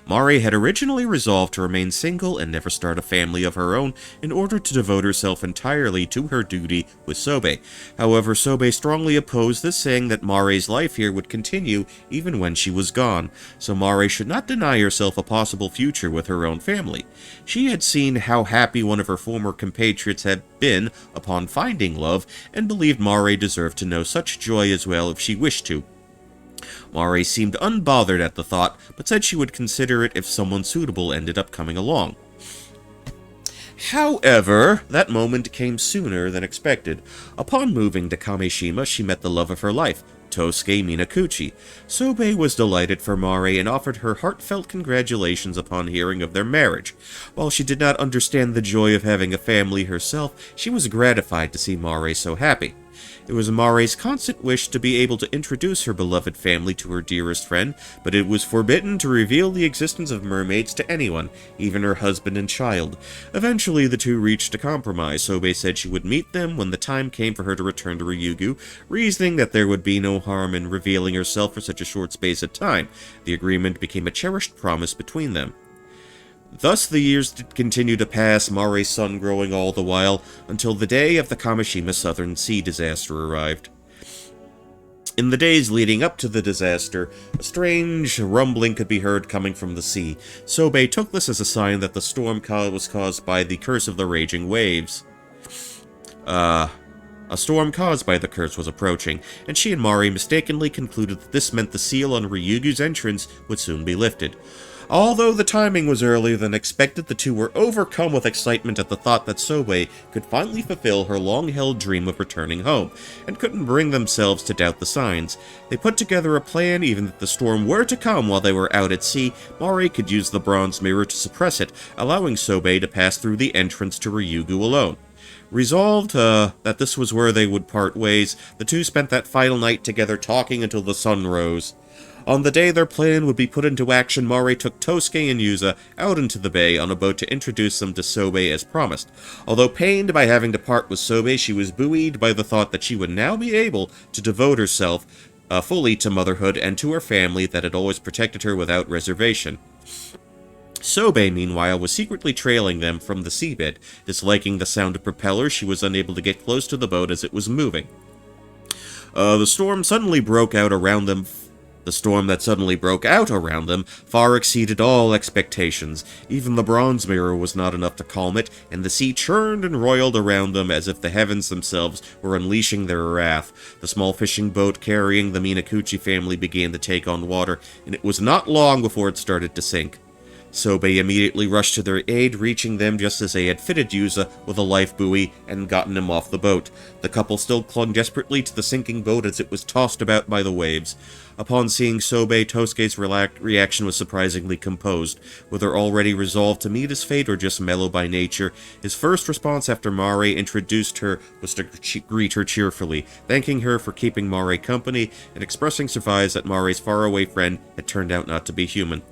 Mare had originally resolved to remain single and never start a family of her own in order to devote herself entirely to her duty with Sobe. However, Sobe strongly opposed this, saying that Mare's life here would continue even when she was gone, so Mare should not deny herself a possible future with her own family. She had seen how happy one of her former compatriots had been upon finding love, and believed Mare deserved to know such joy as well if she wished to. Mare seemed unbothered at the thought, but said she would consider it if someone suitable ended up coming along. However, that moment came sooner than expected. Upon moving to Kameshima, she met the love of her life, Tosuke Minakuchi. Sobe was delighted for Mare and offered her heartfelt congratulations upon hearing of their marriage. While she did not understand the joy of having a family herself, she was gratified to see Mare so happy. It was Mare's constant wish to be able to introduce her beloved family to her dearest friend, but it was forbidden to reveal the existence of mermaids to anyone, even her husband and child. Eventually, the two reached a compromise. Sobe said she would meet them when the time came for her to return to Ryugu, reasoning that there would be no harm in revealing herself for such a short space of time. The agreement became a cherished promise between them. Thus the years did continue to pass, Mare's son growing all the while, until the day of the Kameshima Southern Sea disaster arrived. In the days leading up to the disaster, a strange rumbling could be heard coming from the sea. Sobe took this as a sign that the storm was caused by the curse of the raging waves. A storm caused by the curse was approaching, and she and Mare mistakenly concluded that this meant the seal on Ryugu's entrance would soon be lifted. Although the timing was earlier than expected, the two were overcome with excitement at the thought that Sobe could finally fulfill her long-held dream of returning home, and couldn't bring themselves to doubt the signs. They put together a plan. Even if the storm were to come while they were out at sea, Mare could use the bronze mirror to suppress it, allowing Sobe to pass through the entrance to Ryugu alone. Resolved that this was where they would part ways, the two spent that final night together talking until the sun rose. On the day their plan would be put into action, Mare took Tosuke and Yuza out into the bay on a boat to introduce them to Sobe as promised. Although pained by having to part with Sobe, she was buoyed by the thought that she would now be able to devote herself fully to motherhood and to her family that had always protected her without reservation. Sobe, meanwhile, was secretly trailing them from the seabed. Disliking the sound of propellers, she was unable to get close to the boat as it was moving. The storm that suddenly broke out around them far exceeded all expectations. Even the bronze mirror was not enough to calm it, and the sea churned and roiled around them as if the heavens themselves were unleashing their wrath. The small fishing boat carrying the Minakuchi family began to take on water, and it was not long before it started to sink. Sobe immediately rushed to their aid, reaching them just as they had fitted Yuza with a life buoy and gotten him off the boat. The couple still clung desperately to the sinking boat as it was tossed about by the waves. Upon seeing Sobe, Tosuke's reaction was surprisingly composed. Whether already resolved to meet his fate or just mellow by nature, his first response after Mare introduced her was to greet her cheerfully, thanking her for keeping Mare company and expressing surprise that Mare's faraway friend had turned out not to be human.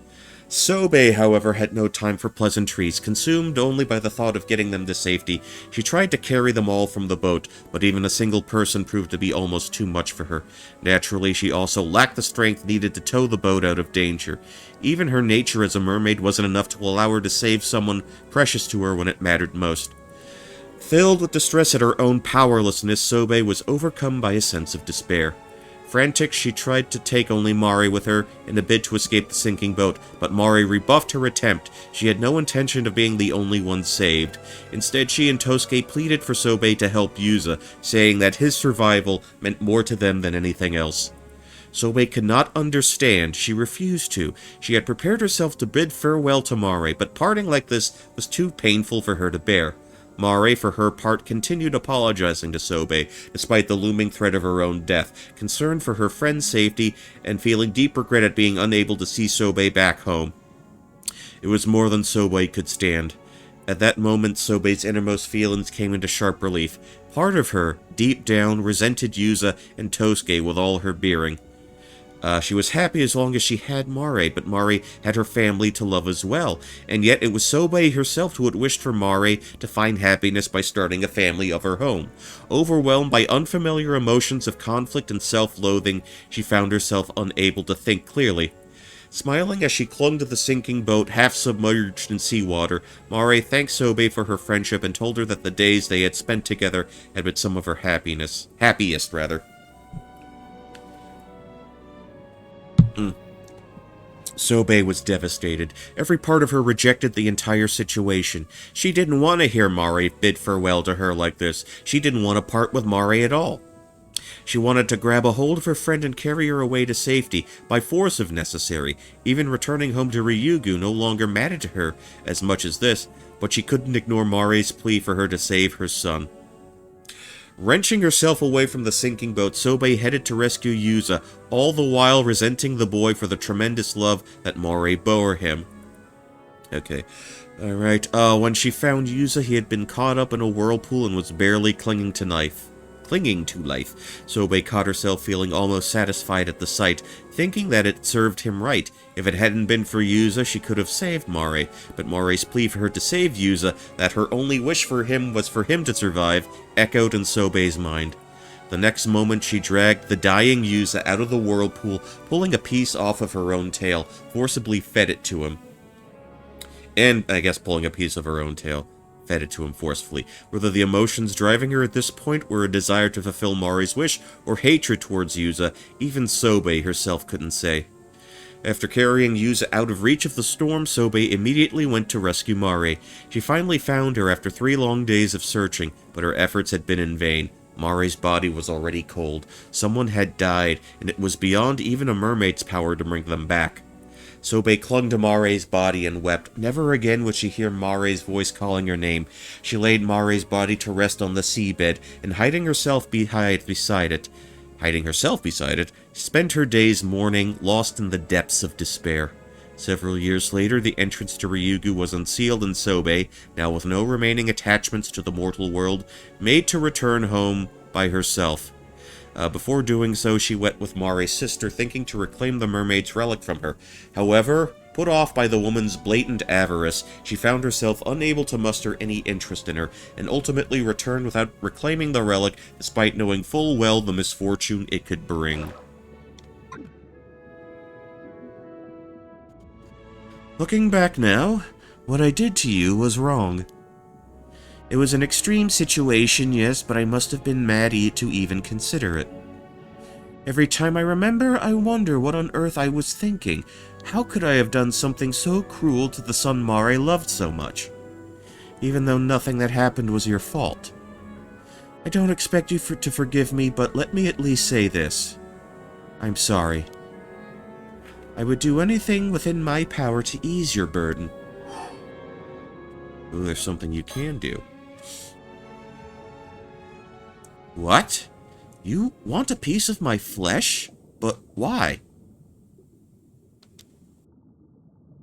Sobe, however, had no time for pleasantries. Consumed only by the thought of getting them to safety, she tried to carry them all from the boat, but even a single person proved to be almost too much for her. Naturally, she also lacked the strength needed to tow the boat out of danger. Even her nature as a mermaid wasn't enough to allow her to save someone precious to her when it mattered most. Filled with distress at her own powerlessness, Sobe was overcome by a sense of despair. Frantic, she tried to take only Mari with her in a bid to escape the sinking boat, but Mari rebuffed her attempt. She had no intention of being the only one saved. Instead, she and Tosuke pleaded for Sobe to help Yuza, saying that his survival meant more to them than anything else. Sobe could not understand. She refused to. She had prepared herself to bid farewell to Mari, but parting like this was too painful for her to bear. Mari, for her part, continued apologizing to Sobe, despite the looming threat of her own death, concerned for her friend's safety, and feeling deep regret at being unable to see Sobe back home. It was more than Sobe could stand. At that moment, Sobe's innermost feelings came into sharp relief. Part of her, deep down, resented Yuza and Tosuke with all her being. She was happy as long as she had Mari, but Mari had her family to love as well, and yet it was Sobe herself who had wished for Mari to find happiness by starting a family of her own. Overwhelmed by unfamiliar emotions of conflict and self-loathing, she found herself unable to think clearly. Smiling as she clung to the sinking boat, half submerged in seawater, Mari thanked Sobe for her friendship and told her that the days they had spent together had been some of her happiest. Sobe was devastated. Every part of her rejected the entire situation. She didn't want to hear Mari bid farewell to her like this. She didn't want to part with Mari at all. She wanted to grab a hold of her friend and carry her away to safety, by force if necessary. Even returning home to Ryugu no longer mattered to her as much as this, but she couldn't ignore Mari's plea for her to save her son. Wrenching herself away from the sinking boat, Sobe headed to rescue Yuza, all the while resenting the boy for the tremendous love that Mari bore him. Okay. Alright, when she found Yuza, he had been caught up in a whirlpool and was barely clinging to life. Sobe caught herself feeling almost satisfied at the sight, thinking that it served him right. If it hadn't been for Yuza, she could have saved Mari, but Mari's plea for her to save Yuza, that her only wish for him was for him to survive, echoed in Sobe's mind. The next moment, she dragged the dying Yuza out of the whirlpool, pulling a piece off of her own tail, forcibly fed it to him. And, I guess, pulling a piece of her own tail. Fed it to him forcefully. Whether the emotions driving her at this point were a desire to fulfill Mari's wish or hatred towards Yuza, even Sobe herself couldn't say. After carrying Yuza out of reach of the storm, Sobe immediately went to rescue Mari. She finally found her after 3 long days of searching, but her efforts had been in vain. Mari's body was already cold. Someone had died, and it was beyond even a mermaid's power to bring them back. Sobe clung to Mari's body and wept. Never again would she hear Mari's voice calling her name. She laid Mari's body to rest on the seabed, and hiding herself beside it, spent her days mourning, lost in the depths of despair. Several years later, the entrance to Ryugu was unsealed, and Sobe, now with no remaining attachments to the mortal world, made to return home by herself. Before doing so, she went with Mari's sister, thinking to reclaim the mermaid's relic from her. However, put off by the woman's blatant avarice, she found herself unable to muster any interest in her, and ultimately returned without reclaiming the relic, despite knowing full well the misfortune it could bring. Looking back now, what I did to you was wrong. It was an extreme situation, yes, but I must have been mad to even consider it. Every time I remember, I wonder what on earth I was thinking. How could I have done something so cruel to the son Mari loved so much? Even though nothing that happened was your fault. I don't expect you to forgive me, but let me at least say this. I'm sorry. I would do anything within my power to ease your burden. Ooh, there's something you can do. What? You want a piece of my flesh? But why?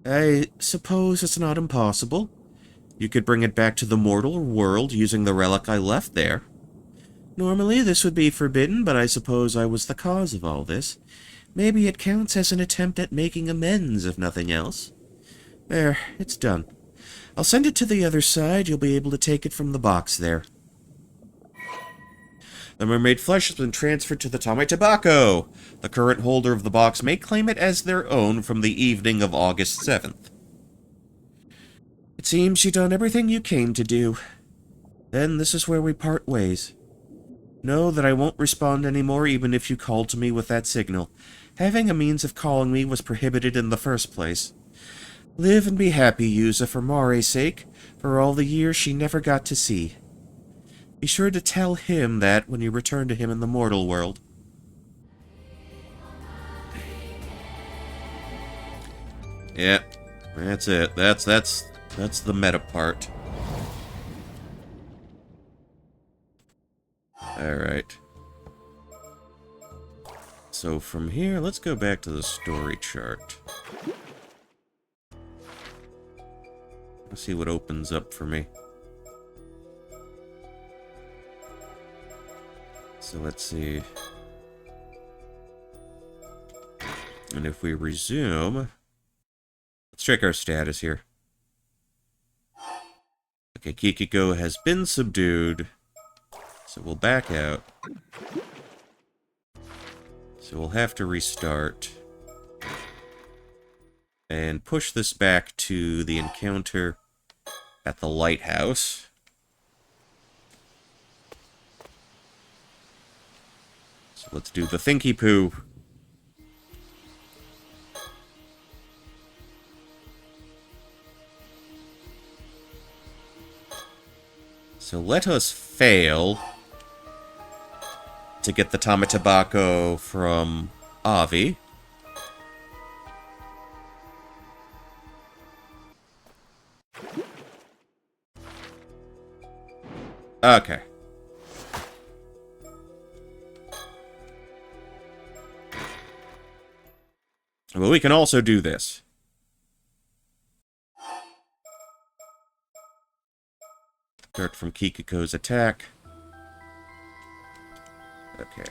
I suppose it's not impossible. You could bring it back to the mortal world using the relic I left there. Normally this would be forbidden, but I suppose I was the cause of all this. Maybe it counts as an attempt at making amends, if nothing else. There, it's done. I'll send it to the other side. You'll be able to take it from the box there. The mermaid flesh has been transferred to the Tame Tobacco. The current holder of the box may claim it as their own from the evening of August 7th. It seems you've done everything you came to do. Then this is where we part ways. Know that I won't respond anymore even if you called to me with that signal. Having a means of calling me was prohibited in the first place. Live and be happy, Yuza, for More's sake, for all the years she never got to see. Be sure to tell him that when you return to him in the mortal world. Yeah, that's it. That's the meta part. Alright. So from here, let's go back to the story chart. Let's see what opens up for me. So let's see. And if we resume, let's check our status here. Okay, Kikiko has been subdued. So we'll back out. So we'll have to restart. And push this back to the encounter at the lighthouse. So let's do the thinky poo. So let us fail to get the Tama Tobacco from Avi. Okay. But we can also do this. Start from Kikiko's attack. Okay.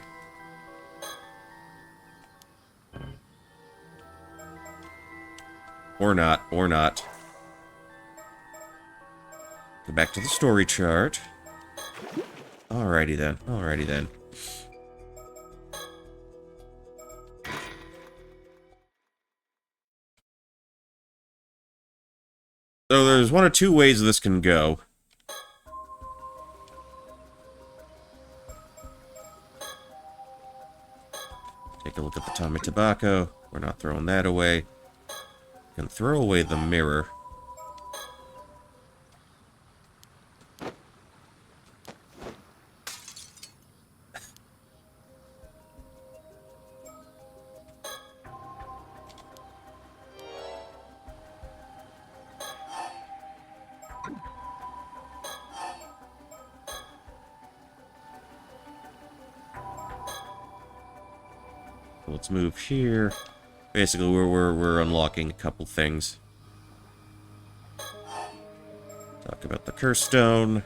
Or not, or not. Go back to the story chart. Alrighty then, alrighty then. So there's one of two ways this can go. Take a look at the Tama Tobacco. We're not throwing that away. Can throw away the mirror. Let's move here. Basically, we're unlocking a couple things. Talk about the Curse Stone.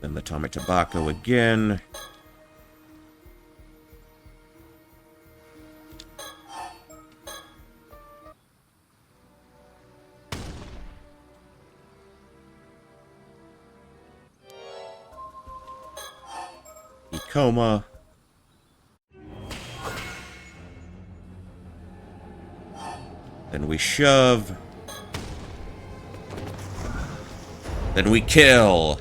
Then the Tama Tobacco again. Coma. Then we shove. Then we kill.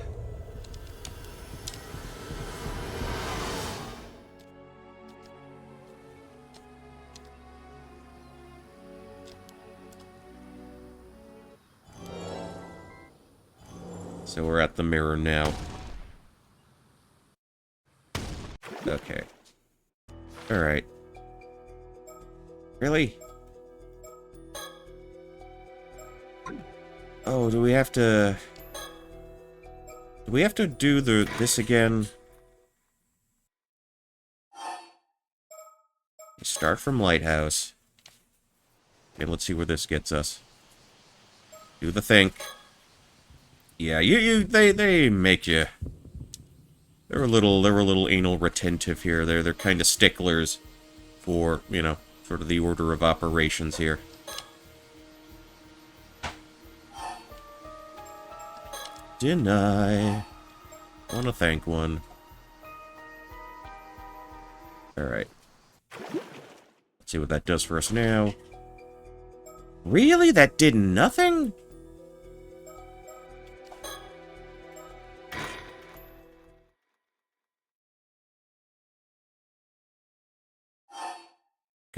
So we're at the mirror now. Okay. Alright. Really? Oh, do we have to... Do we have to do this again? You start from Lighthouse. Okay, let's see where this gets us. Do the think. Yeah, they make you... They're a little anal retentive here. They're kind of sticklers for, you know, sort of the order of operations here. Deny. Wanna thank one. Alright. Let's see what that does for us now. Really? That did nothing?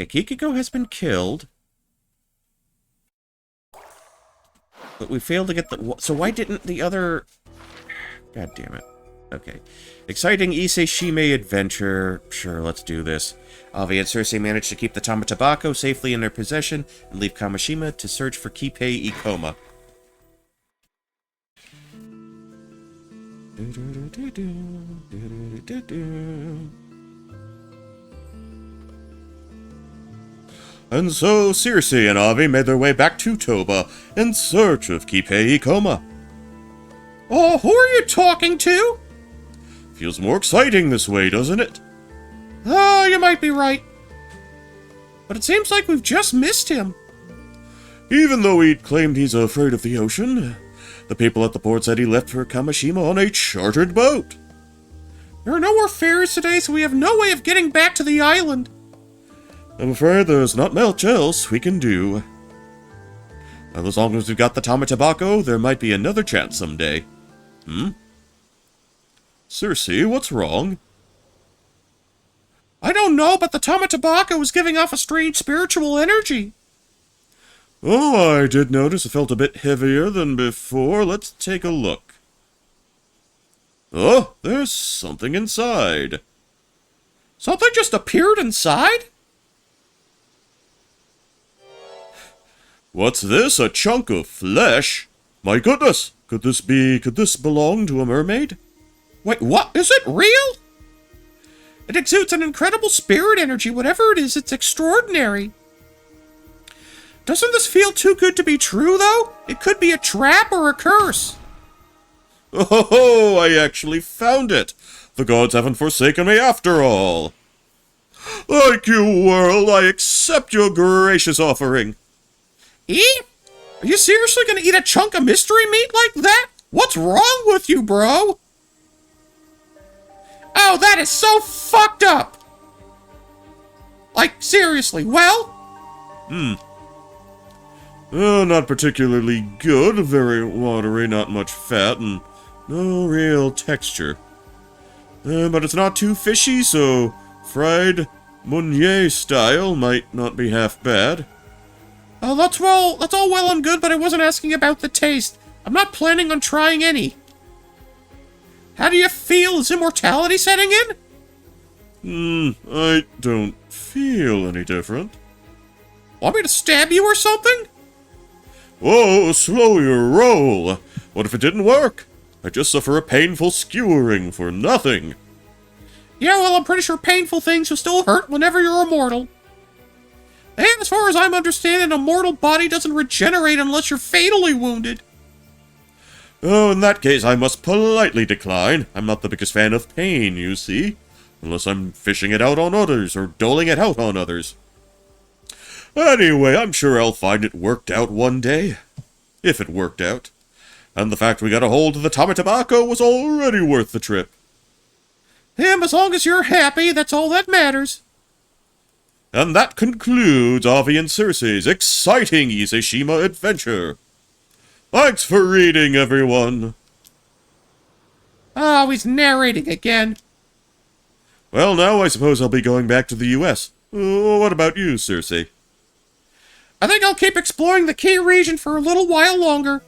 Okay, Kikiko has been killed. But we failed to get the... So why didn't the other... God damn it. Okay. Exciting Ise Shime adventure. Sure, let's do this. Avi and Cersei managed to keep the Tamatabako safely in their possession and leave Kamishima to search for Kipei Ikoma. And so Cersei and Avi made their way back to Toba in search of Kipei Ikoma. Oh, who are you talking to? Feels more exciting this way, doesn't it? Oh, you might be right. But it seems like we've just missed him. Even though he'd claimed he's afraid of the ocean, the people at the port said he left for Kamishima on a chartered boat. There are no more ferries today, so we have no way of getting back to the island. I'm afraid there's not much else we can do. And as long as we've got the Tamatabako, there might be another chance someday. Cersei, what's wrong? I don't know, but the Tamatabako was giving off a strange spiritual energy. Oh, I did notice it felt a bit heavier than before. Let's take a look. Oh, there's something inside. Something just appeared inside? What's this? A chunk of flesh? My goodness! Could this belong to a mermaid? Wait, what? Is it real? It exudes an incredible spirit energy. Whatever it is, it's extraordinary. Doesn't this feel too good to be true, though? It could be a trap or a curse. Oh, I actually found it. The gods haven't forsaken me after all. Like you, world, I accept your gracious offering. Eat? Are you seriously gonna eat a chunk of mystery meat like that? What's wrong with you, bro? Oh, that is so fucked up! Like, seriously, well? Oh, not particularly good. Very watery, not much fat, and no real texture. But it's not too fishy, so fried Meunier style might not be half bad. Oh, that's all well and good, but I wasn't asking about the taste. I'm not planning on trying any. How do you feel? Is immortality setting in? I don't feel any different. Want me to stab you or something? Whoa, slow your roll. What if it didn't work? I just suffer a painful skewering for nothing. Yeah, well, I'm pretty sure painful things will still hurt whenever you're immortal. And as far as I'm understanding, a mortal body doesn't regenerate unless you're fatally wounded. Oh, in that case, I must politely decline. I'm not the biggest fan of pain, you see. Unless I'm fishing it out on others, or doling it out on others. Anyway, I'm sure I'll find it worked out one day. If it worked out. And the fact we got a hold of the Tamatabako was already worth the trip. And as long as you're happy, that's all that matters. And that concludes Avi and Cersei's exciting Ise-shima adventure. Thanks for reading, everyone. Oh, he's narrating again. Well, now I suppose I'll be going back to the U.S. What about you, Cersei? I think I'll keep exploring the key region for a little while longer.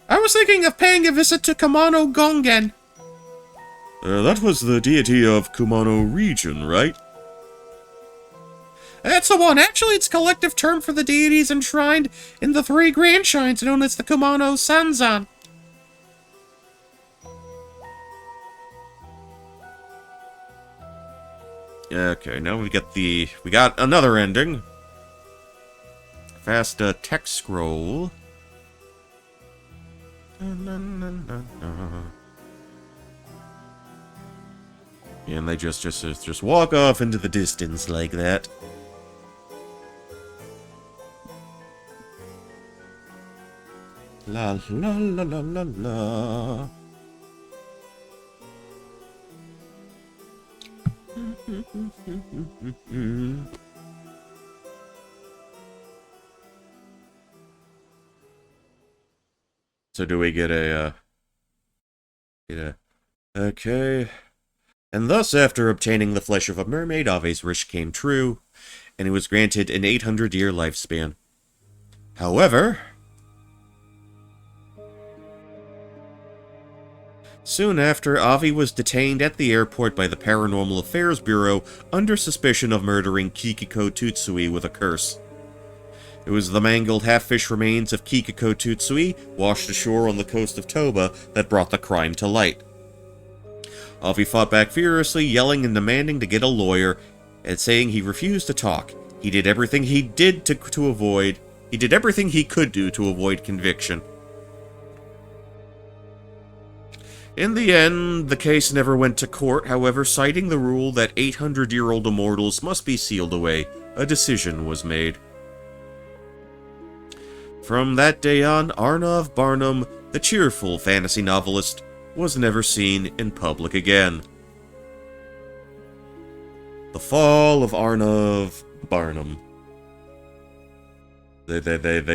I was thinking of paying a visit to Kumano Gongen. That was the deity of Kumano region, right? That's the one. Actually, it's a collective term for the deities enshrined in the three grand shrines known as the Kumano Sanzan. Okay, now we got another ending. Fast text scroll. And they just walk off into the distance like that. La la la la la la. So do we get a okay. And thus, after obtaining the flesh of a mermaid, Ave's wish came true, and he was granted an 800-year lifespan. However, soon after, Avi was detained at the airport by the Paranormal Affairs Bureau under suspicion of murdering Kikiko Tutsui with a curse. It was the mangled half-fish remains of Kikiko Tutsui, washed ashore on the coast of Toba, that brought the crime to light. Avi fought back furiously, yelling and demanding to get a lawyer, and saying he refused to talk. He did everything he could do to avoid conviction. In the end, the case never went to court, however, citing the rule that 800-year-old immortals must be sealed away, a decision was made. From that day on, Arnav Barnum, the cheerful fantasy novelist, was never seen in public again. The fall of Arnav Barnum. They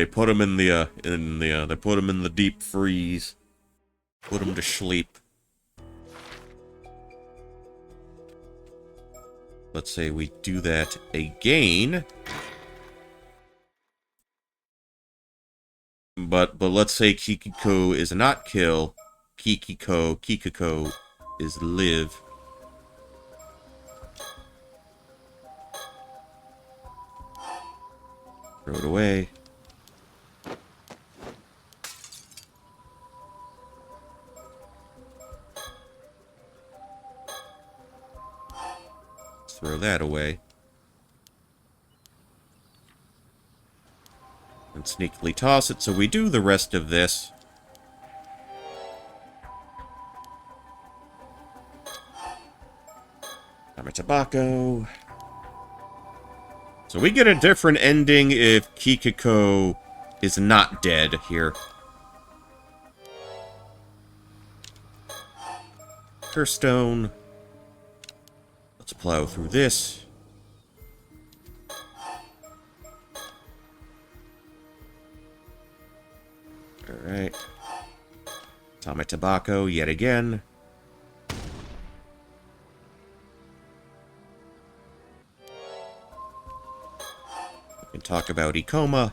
put him in the deep freeze. Put him to sleep. Let's say we do that again. But let's say Kikiko is not kill. Kikiko is live. Throw it away. Let's throw that away. And sneakily toss it, so we do the rest of this. Tobacco. So we get a different ending if Kikiko is not dead here. Curstone. Let's plow through this. Alright. Tobacco yet again. We can talk about Ikoma.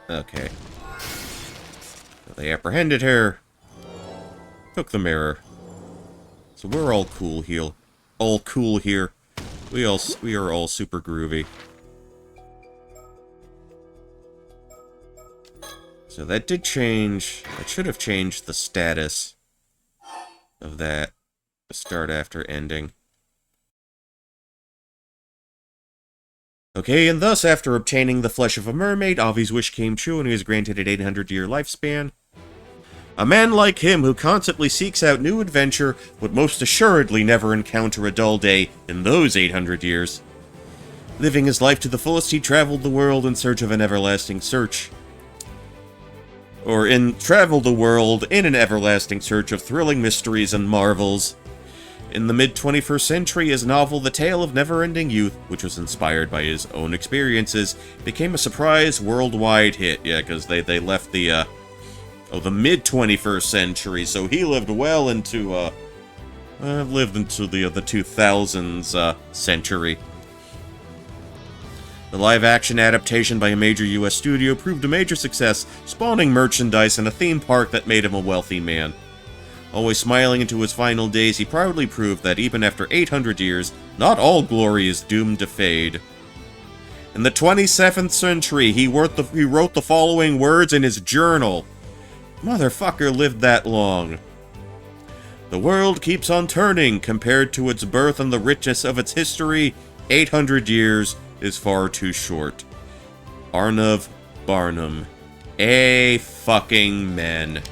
Okay. So they apprehended her. Took the mirror. So we're all cool here. All cool here. We are all super groovy. So that did change. That should have changed the status of that. The start after ending. Okay, and thus, after obtaining the flesh of a mermaid, Avi's wish came true and he was granted an 800-year lifespan. A man like him, who constantly seeks out new adventure, would most assuredly never encounter a dull day in those 800 years. Living his life to the fullest, he traveled the world in search of an everlasting search. Traveled the world in an everlasting search of thrilling mysteries and marvels. In the mid-21st century, his novel The Tale of Never-Ending Youth, which was inspired by his own experiences, became a surprise worldwide hit. Yeah, because they left the mid-21st century, so he lived well into, the 2000s, century. The live-action adaptation by a major US studio proved a major success, spawning merchandise and a theme park that made him a wealthy man. Always smiling into his final days, he proudly proved that even after 800 years, not all glory is doomed to fade. In the 27th century, he wrote the following words in his journal. Motherfucker lived that long. The world keeps on turning compared to its birth and the richness of its history. 800 years is far too short. Arnav Barnum. A fucking men.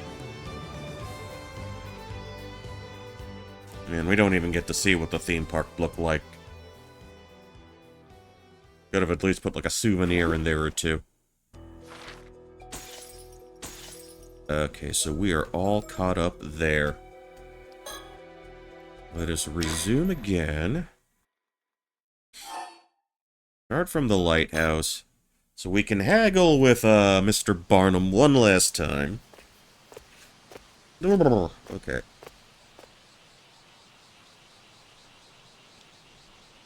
Man, we don't even get to see what the theme park looked like. Could have at least put like a souvenir in there or two. Okay, so we are all caught up there. Let us resume again. Start from the lighthouse. So we can haggle with Mr. Barnum one last time. Okay.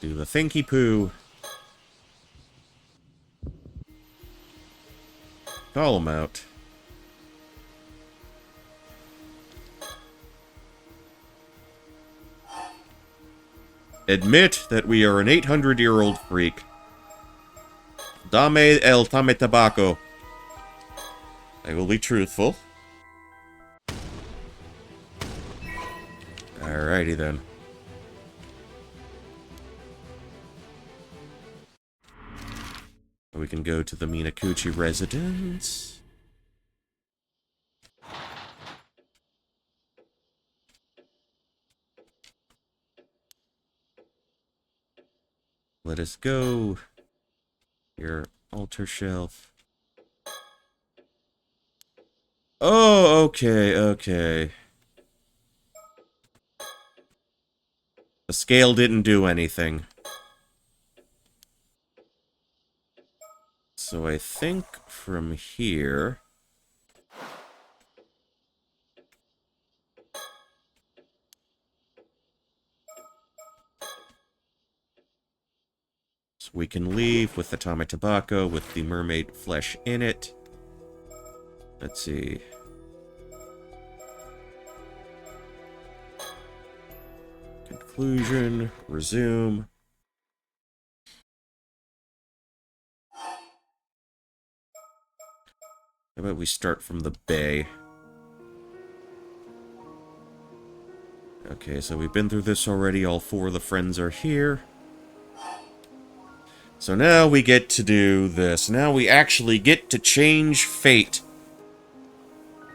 Do the thinky poo. Call him out. Admit that we are an 800-year-old freak. Dame el tame tabaco. I will be truthful. Alrighty then. We can go to the Minakuchi residence. Let us go. Your altar shelf. Oh, okay, okay. The scale didn't do anything. So I think from here... So we can leave with the Tame Tobacco with the mermaid flesh in it. Let's see. Conclusion. Resume. How about we start from the bay? Okay, so we've been through this already. All four of the friends are here. So now we get to do this. Now we actually get to change fate.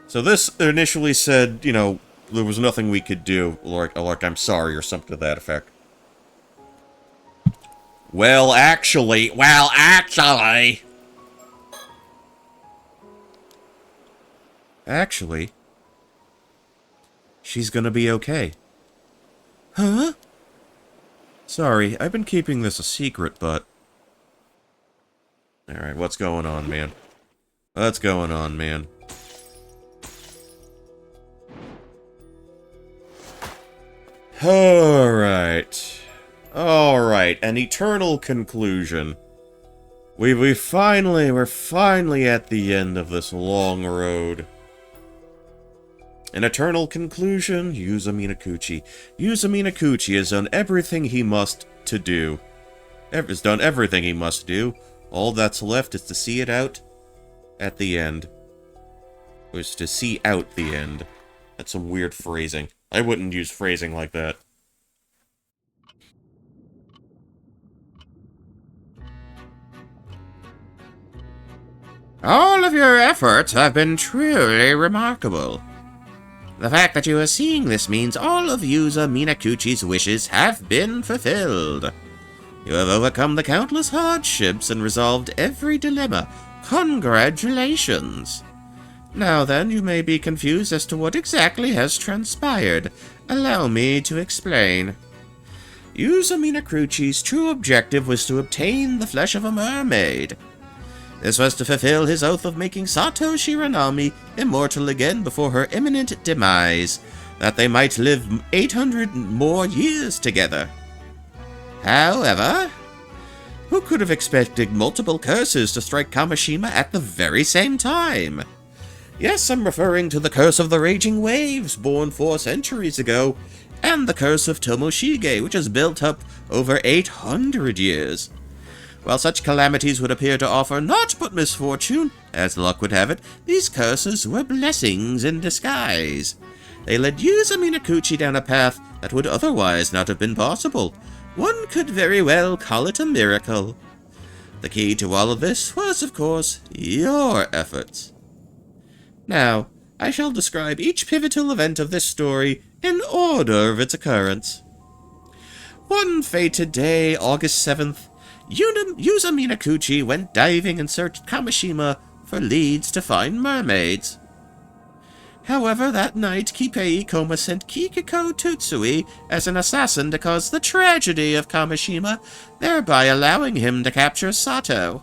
So this initially said, you know, there was nothing we could do, like I'm sorry, or something to that effect. Well, actually... Actually, she's gonna be okay. Huh? Sorry, I've been keeping this a secret, but... Alright, what's going on, man? What's going on, man? Alright. Alright, an eternal conclusion. We're finally at the end of this long road. An eternal conclusion, Yuza Minakuchi. Yuza Minakuchi has done everything he must to do. Has done everything he must do. All that's left is to see it out at the end. Or is to see out the end. That's some weird phrasing. I wouldn't use phrasing like that. All of your efforts have been truly remarkable. The fact that you are seeing this means all of Yuza Minakuchi's wishes have been fulfilled. You have overcome the countless hardships and resolved every dilemma. Congratulations! Now then, you may be confused as to what exactly has transpired. Allow me to explain. Yuza Minakuchi's true objective was to obtain the flesh of a mermaid. This was to fulfill his oath of making Sato Shiranami immortal again before her imminent demise, that they might live 800 more years together. However, who could have expected multiple curses to strike Kamishima at the very same time? Yes, I'm referring to the curse of the raging waves, born 4 centuries ago, and the curse of Tomoshige, which has built up over 800 years. While such calamities would appear to offer naught but misfortune, as luck would have it, these curses were blessings in disguise. They led Yuza Minakuchi down a path that would otherwise not have been possible. One could very well call it a miracle. The key to all of this was, of course, your efforts. Now, I shall describe each pivotal event of this story in order of its occurrence. One fated day, August 7th, Yuza Minakuchi went diving and searched Kamishima for leads to find mermaids. However, that night, Kipei Koma sent Kikiko Tutsui as an assassin to cause the tragedy of Kamishima, thereby allowing him to capture Sato.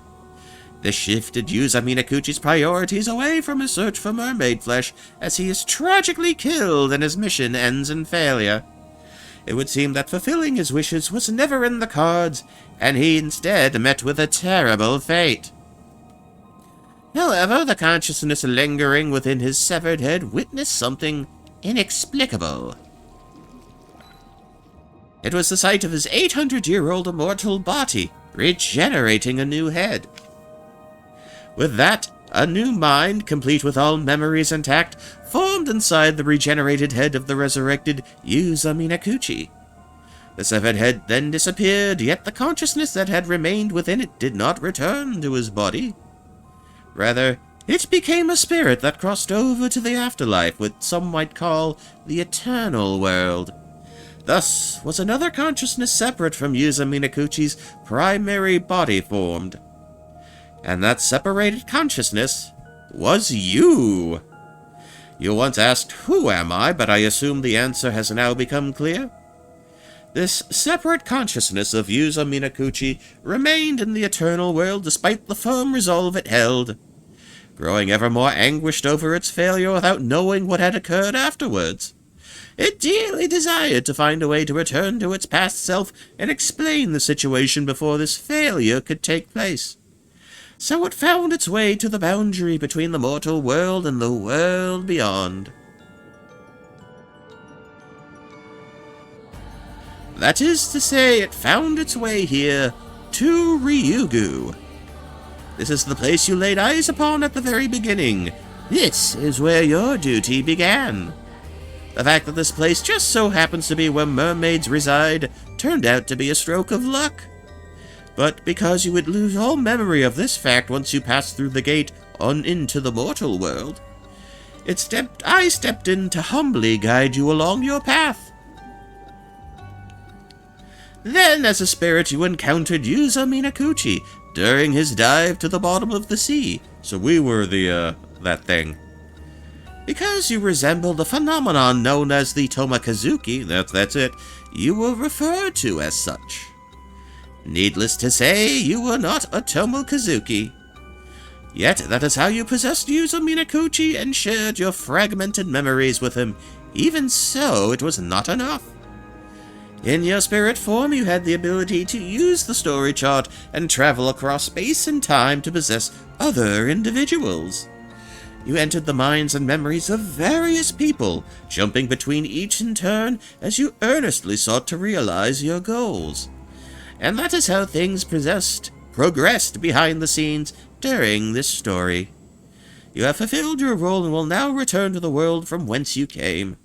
This shifted Yuza Minakuchi's priorities away from his search for mermaid flesh, as he is tragically killed and his mission ends in failure. It would seem that fulfilling his wishes was never in the cards, and he instead met with a terrible fate. However, the consciousness lingering within his severed head witnessed something inexplicable. It was the sight of his 800-year-old immortal body, regenerating a new head. With that, a new mind, complete with all memories intact, formed inside the regenerated head of the resurrected Yuza Minakuchi. The severed head then disappeared, yet the consciousness that had remained within it did not return to his body. Rather, it became a spirit that crossed over to the afterlife, what some might call the eternal world. Thus was another consciousness separate from Yuza Minakuchi's primary body formed. And that separated consciousness was you. You once asked, "Who am I?" but I assume the answer has now become clear. This separate consciousness of Yuza Minakuchi remained in the eternal world despite the firm resolve it held, growing ever more anguished over its failure without knowing what had occurred afterwards. It dearly desired to find a way to return to its past self and explain the situation before this failure could take place. So it found its way to the boundary between the mortal world and the world beyond. That is to say, it found its way here to Ryugu. This is the place you laid eyes upon at the very beginning. This is where your duty began. The fact that this place just so happens to be where mermaids reside turned out to be a stroke of luck. But because you would lose all memory of this fact once you passed through the gate on into the mortal world, I stepped in to humbly guide you along your path. Then, as a spirit, you encountered Yuza Minakuchi during his dive to the bottom of the sea. So we were that thing. Because you resembled a phenomenon known as the Tomakazuki, that's it, you were referred to as such. Needless to say, you were not a Tomokazuki. Yet that is how you possessed Yuza Minakuchi and shared your fragmented memories with him. Even so, it was not enough. In your spirit form, you had the ability to use the story chart and travel across space and time to possess other individuals. You entered the minds and memories of various people, jumping between each in turn as you earnestly sought to realize your goals. And that is how things progressed behind the scenes during this story. You have fulfilled your role and will now return to the world from whence you came.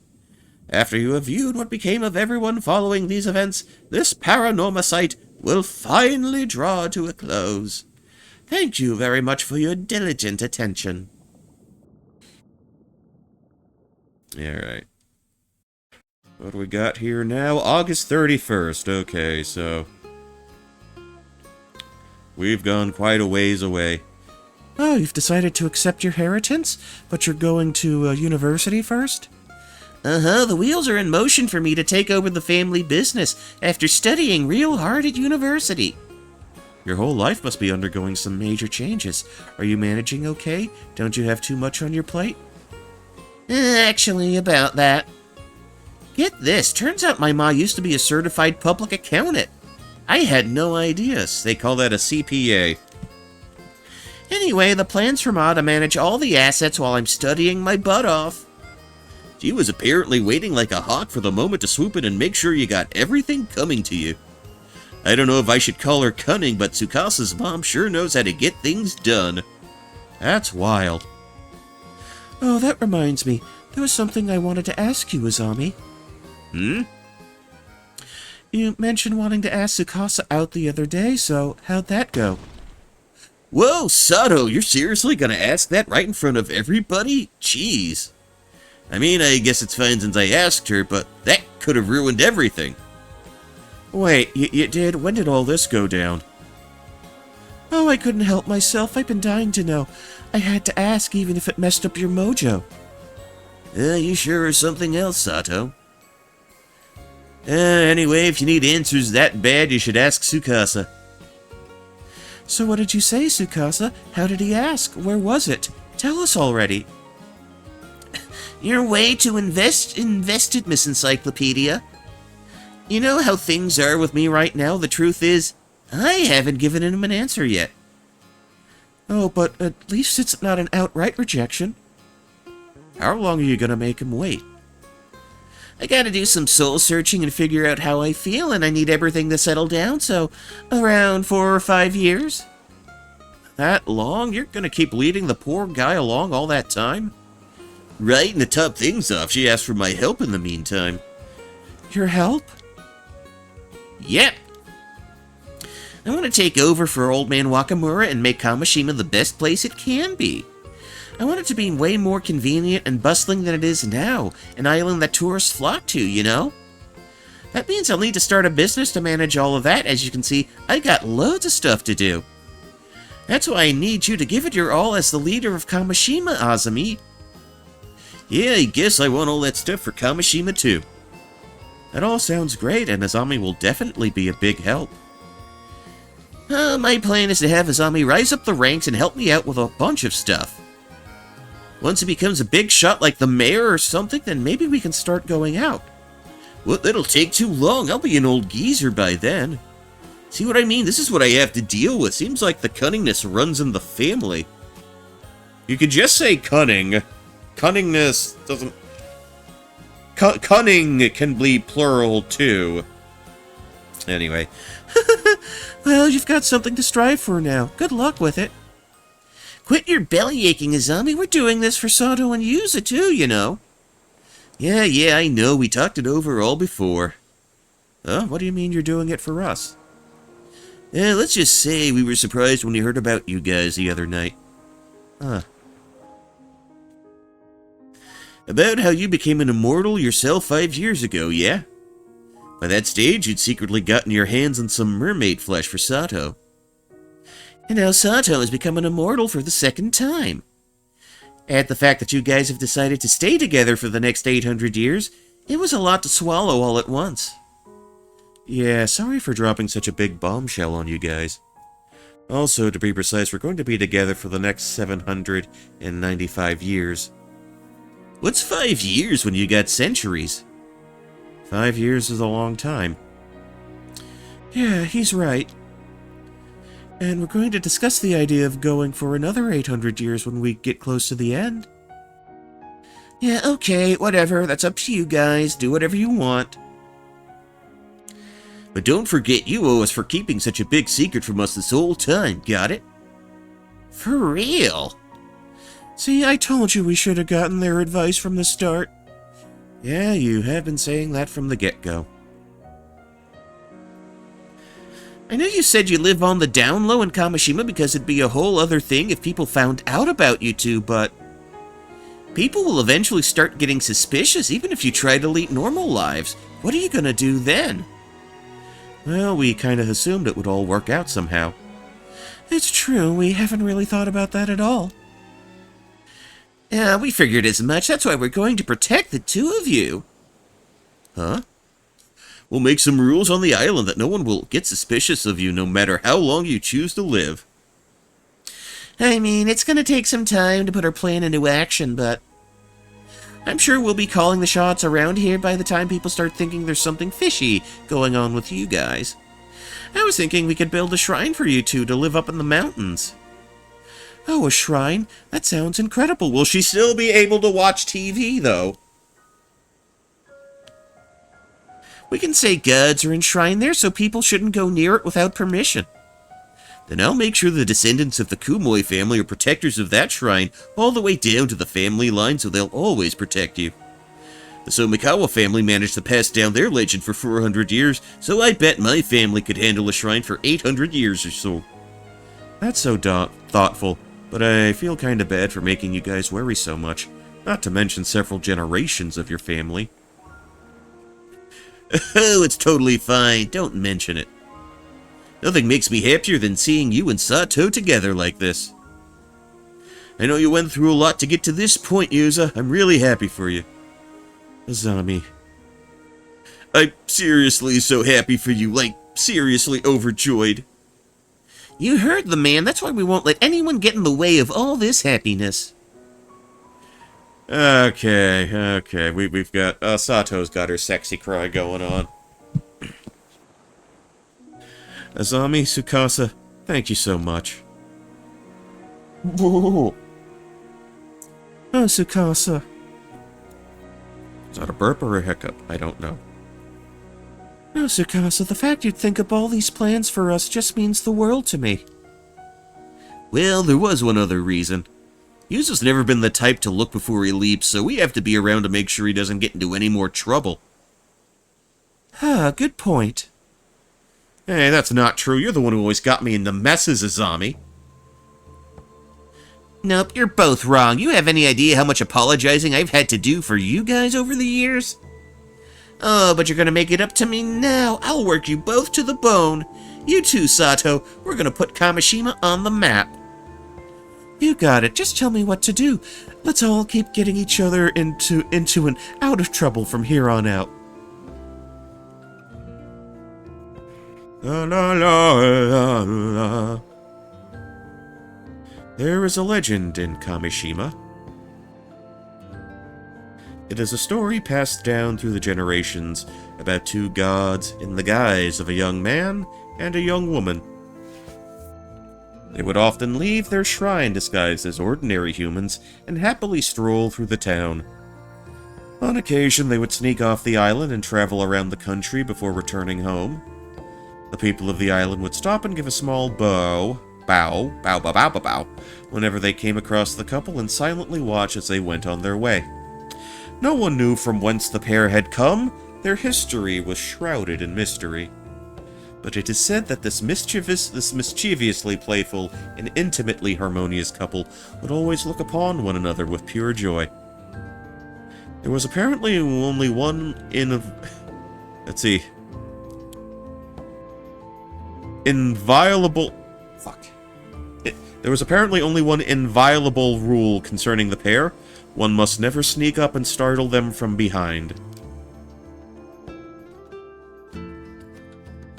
After you have viewed what became of everyone following these events, this PARANORMASIGHT will finally draw to a close. Thank you very much for your diligent attention. Alright. What do we got here now? August 31st. Okay, so we've gone quite a ways away. Oh, you've decided to accept your inheritance, but you're going to university first? The wheels are in motion for me to take over the family business after studying real hard at university. Your whole life must be undergoing some major changes. Are you managing okay? Don't you have too much on your plate? Actually, about that. Get this, turns out my ma used to be a certified public accountant. I had no idea. They call that a CPA. Anyway, the plan's for ma to manage all the assets while I'm studying my butt off. She was apparently waiting like a hawk for the moment to swoop in and make sure you got everything coming to you. I don't know if I should call her cunning, but Tsukasa's mom sure knows how to get things done. That's wild. Oh, that reminds me. There was something I wanted to ask you, Azami. You mentioned wanting to ask Tsukasa out the other day, so how'd that go? Whoa, Sato, you're seriously gonna ask that right in front of everybody? Jeez. I mean, I guess it's fine since I asked her, but that could have ruined everything. Wait, you did? When did all this go down? Oh, I couldn't help myself. I've been dying to know. I had to ask even if it messed up your mojo. You sure are something else, Sato. Anyway, if you need answers that bad, you should ask Tsukasa. So what did you say, Tsukasa? How did he ask? Where was it? Tell us already. You're way too invested, Miss Encyclopedia. You know how things are with me right now? The truth is, I haven't given him an answer yet. Oh, but at least it's not an outright rejection. How long are you gonna make him wait? I gotta do some soul searching and figure out how I feel, and I need everything to settle down, so around 4 or 5 years. That long? You're gonna keep leading the poor guy along all that time? Right, and to top things off, she asked for my help in the meantime. Your help? Yep. I want to take over for Old Man Wakamura and make Kamishima the best place it can be. I want it to be way more convenient and bustling than it is now, an island that tourists flock to, you know? That means I'll need to start a business to manage all of that. As you can see, I got loads of stuff to do. That's why I need you to give it your all as the leader of Kamishima, Azumi. Yeah, I guess I want all that stuff for Kamishima too. That all sounds great, and Azami will definitely be a big help. My plan is to have Azami rise up the ranks and help me out with a bunch of stuff. Once he becomes a big shot like the mayor or something, then maybe we can start going out. Well, that'll take too long. I'll be an old geezer by then. See what I mean? This is what I have to deal with. Seems like the cunningness runs in the family. You could just say cunning. Cunningness doesn't... Cunning can be plural, too. Anyway. Well, you've got something to strive for now. Good luck with it. Quit your belly aching, Azami. We're doing this for Sato and Yuza, too, you know. Yeah, I know. We talked it over all before. What do you mean you're doing it for us? Let's just say we were surprised when we heard about you guys the other night. About how you became an immortal yourself 5 years ago, yeah? By that stage, you'd secretly gotten your hands on some mermaid flesh for Sato. And now Sato has become an immortal for the second time. Add the fact that you guys have decided to stay together for the next 800 years, it was a lot to swallow all at once. Yeah, sorry for dropping such a big bombshell on you guys. Also, to be precise, we're going to be together for the next 795 years. What's 5 years when you got centuries? 5 years is a long time. Yeah, he's right. And we're going to discuss the idea of going for another 800 years when we get close to the end. Yeah, okay, whatever. That's up to you guys. Do whatever you want. But don't forget you owe us for keeping such a big secret from us this whole time, got it? For real? See, I told you we should have gotten their advice from the start. Yeah, you have been saying that from the get-go. I know you said you live on the down low in Kamishima because it'd be a whole other thing if people found out about you two, but people will eventually start getting suspicious even if you try to lead normal lives. What are you gonna do then? Well, we kind of assumed it would all work out somehow. It's true, we haven't really thought about that at all. Yeah, we figured as much. That's why we're going to protect the two of you. Huh? We'll make some rules on the island that no one will get suspicious of you no matter how long you choose to live. I mean, it's going to take some time to put our plan into action, but I'm sure we'll be calling the shots around here by the time people start thinking there's something fishy going on with you guys. I was thinking we could build a shrine for you two to live up in the mountains. Oh, a shrine? That sounds incredible. Will she still be able to watch TV, though? We can say gods are enshrined there so people shouldn't go near it without permission. Then I'll make sure the descendants of the Kumoi family are protectors of that shrine all the way down to the family line so they'll always protect you. The Somikawa family managed to pass down their legend for 400 years, so I bet my family could handle a shrine for 800 years or so. That's so thoughtful, but I feel kinda bad for making you guys worry so much, not to mention several generations of your family. Oh, it's totally fine. Don't mention it. Nothing makes me happier than seeing you and Sato together like this. I know you went through a lot to get to this point, Yuza. I'm really happy for you. Azami. I'm seriously so happy for you, like, seriously overjoyed. You heard the man. That's why we won't let anyone get in the way of all this happiness. Okay. We've got, Sato's got her sexy cry going on. Azami, Tsukasa, thank you so much. Ooh. Oh, Tsukasa. Is that a burp or a hiccup? I don't know. No, Tsukasa, the fact you'd think up all these plans for us just means the world to me. Well, there was one other reason. Yuza's never been the type to look before he leaps, so we have to be around to make sure he doesn't get into any more trouble. Ah, good point. Hey, that's not true. You're the one who always got me into messes, Azami. Nope, you're both wrong. You have any idea how much apologizing I've had to do for you guys over the years? Oh, but you're gonna make it up to me now. I'll work you both to the bone. You too, Sato. We're gonna put Kamishima on the map. You got it. Just tell me what to do. Let's all keep getting each other into and out of trouble from here on out. La la la la la. There is a legend in Kamishima. It is a story passed down through the generations about two gods in the guise of a young man and a young woman. They would often leave their shrine disguised as ordinary humans and happily stroll through the town. On occasion, they would sneak off the island and travel around the country before returning home. The people of the island would stop and give a small bow, whenever they came across the couple and silently watch as they went on their way. No one knew from whence the pair had come. Their history was shrouded in mystery. But it is said that this mischievously playful and intimately harmonious couple would always look upon one another with pure joy. There was apparently only one There was apparently only one inviolable rule concerning the pair. One must never sneak up and startle them from behind.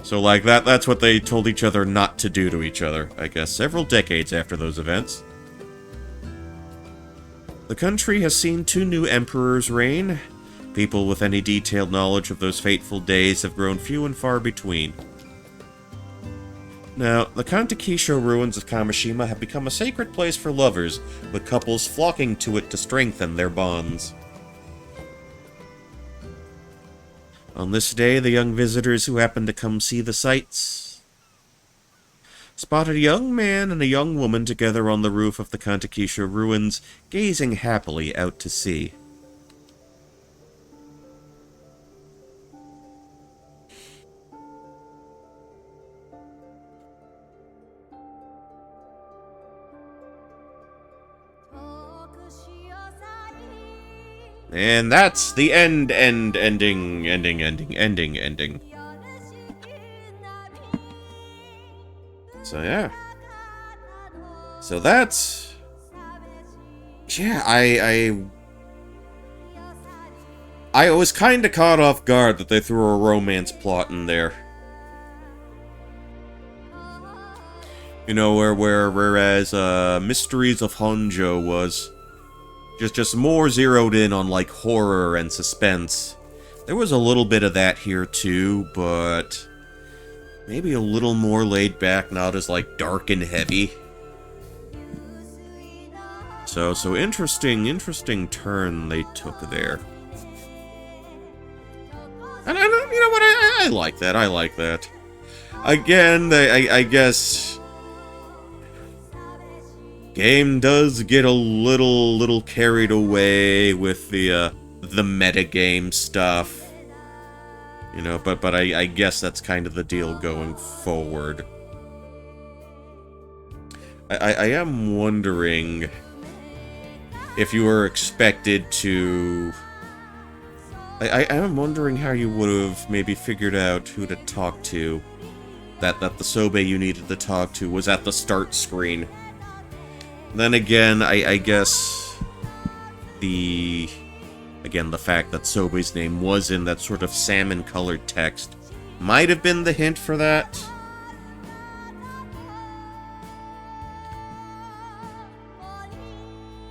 So, like, that's what they told each other not to do to each other, I guess, several decades after those events. The country has seen 2 new emperors reign. People with any detailed knowledge of those fateful days have grown few and far between. Now, the Kantakisho ruins of Kamishima have become a sacred place for lovers, with couples flocking to it to strengthen their bonds. On this day, the young visitors who happened to come see the sights spotted a young man and a young woman together on the roof of the Kantakisho ruins, gazing happily out to sea. And that's the ending. So, yeah. So that's... Yeah, I was kinda caught off guard that they threw a romance plot in there. You know, whereas Mysteries of Honjo was just more zeroed in on, like, horror and suspense. There was a little bit of that here, too, but maybe a little more laid back, not as, like, dark and heavy. So interesting turn they took there. And you know what, I like that, I like that. Again, I guess... Game does get a little carried away with the metagame stuff. You know, but I guess that's kind of the deal going forward. I am wondering if you were expected to... I am wondering how you would have maybe figured out who to talk to. That the Sobe you needed to talk to was at the start screen. Then again, I guess the fact that Sobe's name was in that sort of salmon-colored text might have been the hint for that.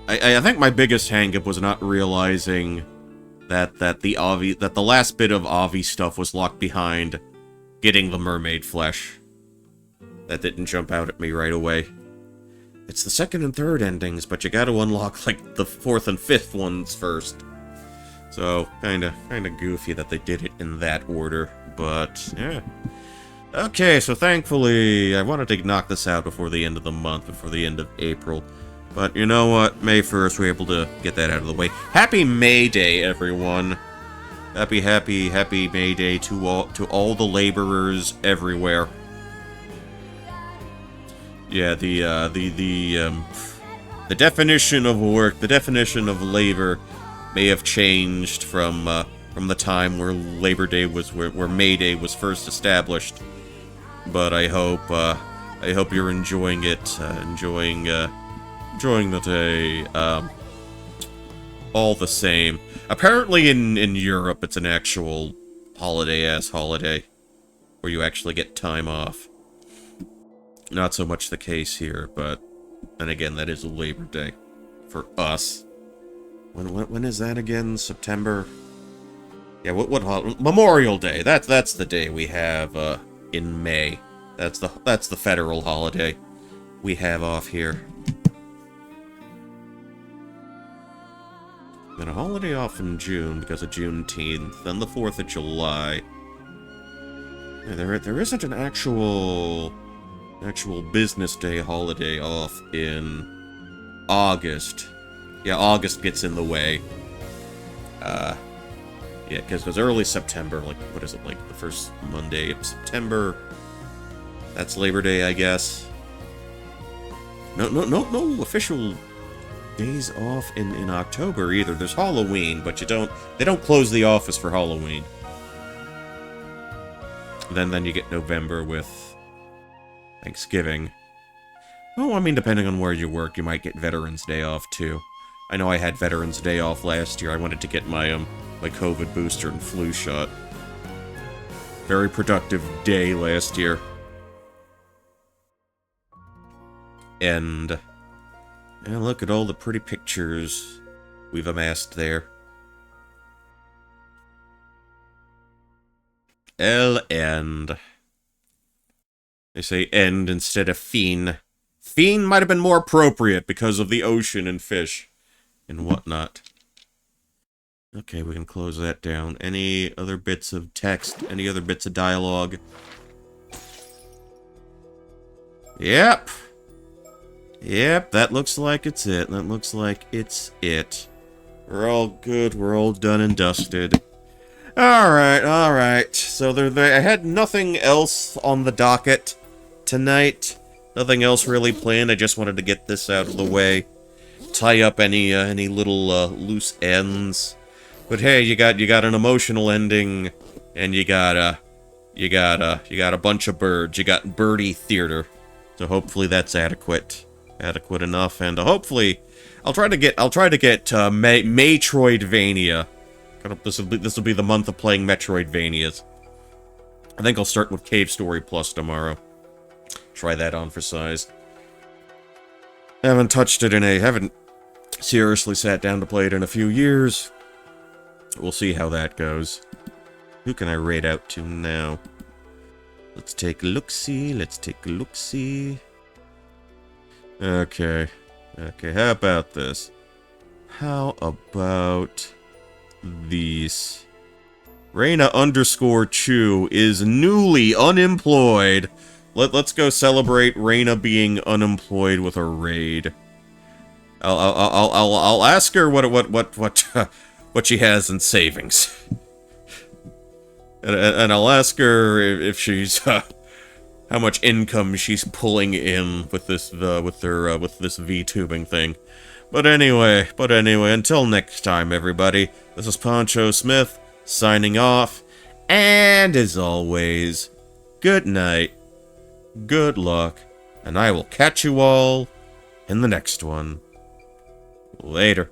I think my biggest hang-up was not realizing that the last bit of Avi stuff was locked behind getting the mermaid flesh. That didn't jump out at me right away. It's the second and third endings, but you gotta unlock, like, the fourth and fifth ones first. So, kinda goofy that they did it in that order, but, yeah. Okay, so thankfully, I wanted to knock this out before the end of the month, before the end of April. But you know what? May 1st, we're able to get that out of the way. Happy May Day, everyone! Happy May Day to all the laborers everywhere. Yeah, the definition of work, the definition of labor, may have changed from the time where Labor Day was, where May Day was first established. But I hope you're enjoying it, enjoying the day. All the same. Apparently in Europe, it's an actual holiday where you actually get time off. Not so much the case here, but then again, that is Labor Day for us. When is that again? September? Yeah, what Memorial Day. That's the day we have in May. That's the federal holiday we have off here. Then a holiday off in June because of Juneteenth, then the 4th of July. Yeah, there isn't an actual business day holiday off in August. Yeah, August gets in the way. Yeah, because early September, like, what is it, like, the first Monday of September? That's Labor Day, I guess. No official days off in October either. There's Halloween, but they don't close the office for Halloween. Then you get November with Thanksgiving. Oh, I mean, depending on where you work, you might get Veterans Day off too. I know I had Veterans Day off last year. I wanted to get my COVID booster and flu shot. Very productive day last year. And look at all the pretty pictures we've amassed there. End. They say end instead of fiend. Fiend might have been more appropriate because of the ocean and fish and whatnot. Okay, we can close that down. Any other bits of text? Any other bits of dialogue? Yep. Yep, that looks like it's it. That looks like it's it. We're all good. We're all done and dusted. Alright. So I had nothing else on the docket tonight. Nothing else really planned. I just wanted to get this out of the way. Tie up any little loose ends. But hey, you got an emotional ending, and you got a bunch of birds. You got birdie theater. So hopefully that's adequate enough, and hopefully I'll try to get Metroidvania. This will be the month of playing Metroidvanias. I think I'll start with Cave Story Plus tomorrow. Try that on for size. Haven't seriously sat down to play it in a few years. We'll see how that goes. Who can I raid out to now? Let's take a look-see. Okay, how about this? How about these? Reina_Chu is newly unemployed. Let's go celebrate Reina being unemployed with a raid. I'll ask her what she has in savings, and I'll ask her if she's how much income she's pulling in with this VTubing thing. But anyway, until next time, everybody. This is Poncho Smith signing off, and as always, good night, good luck, and I will catch you all in the next one. Later.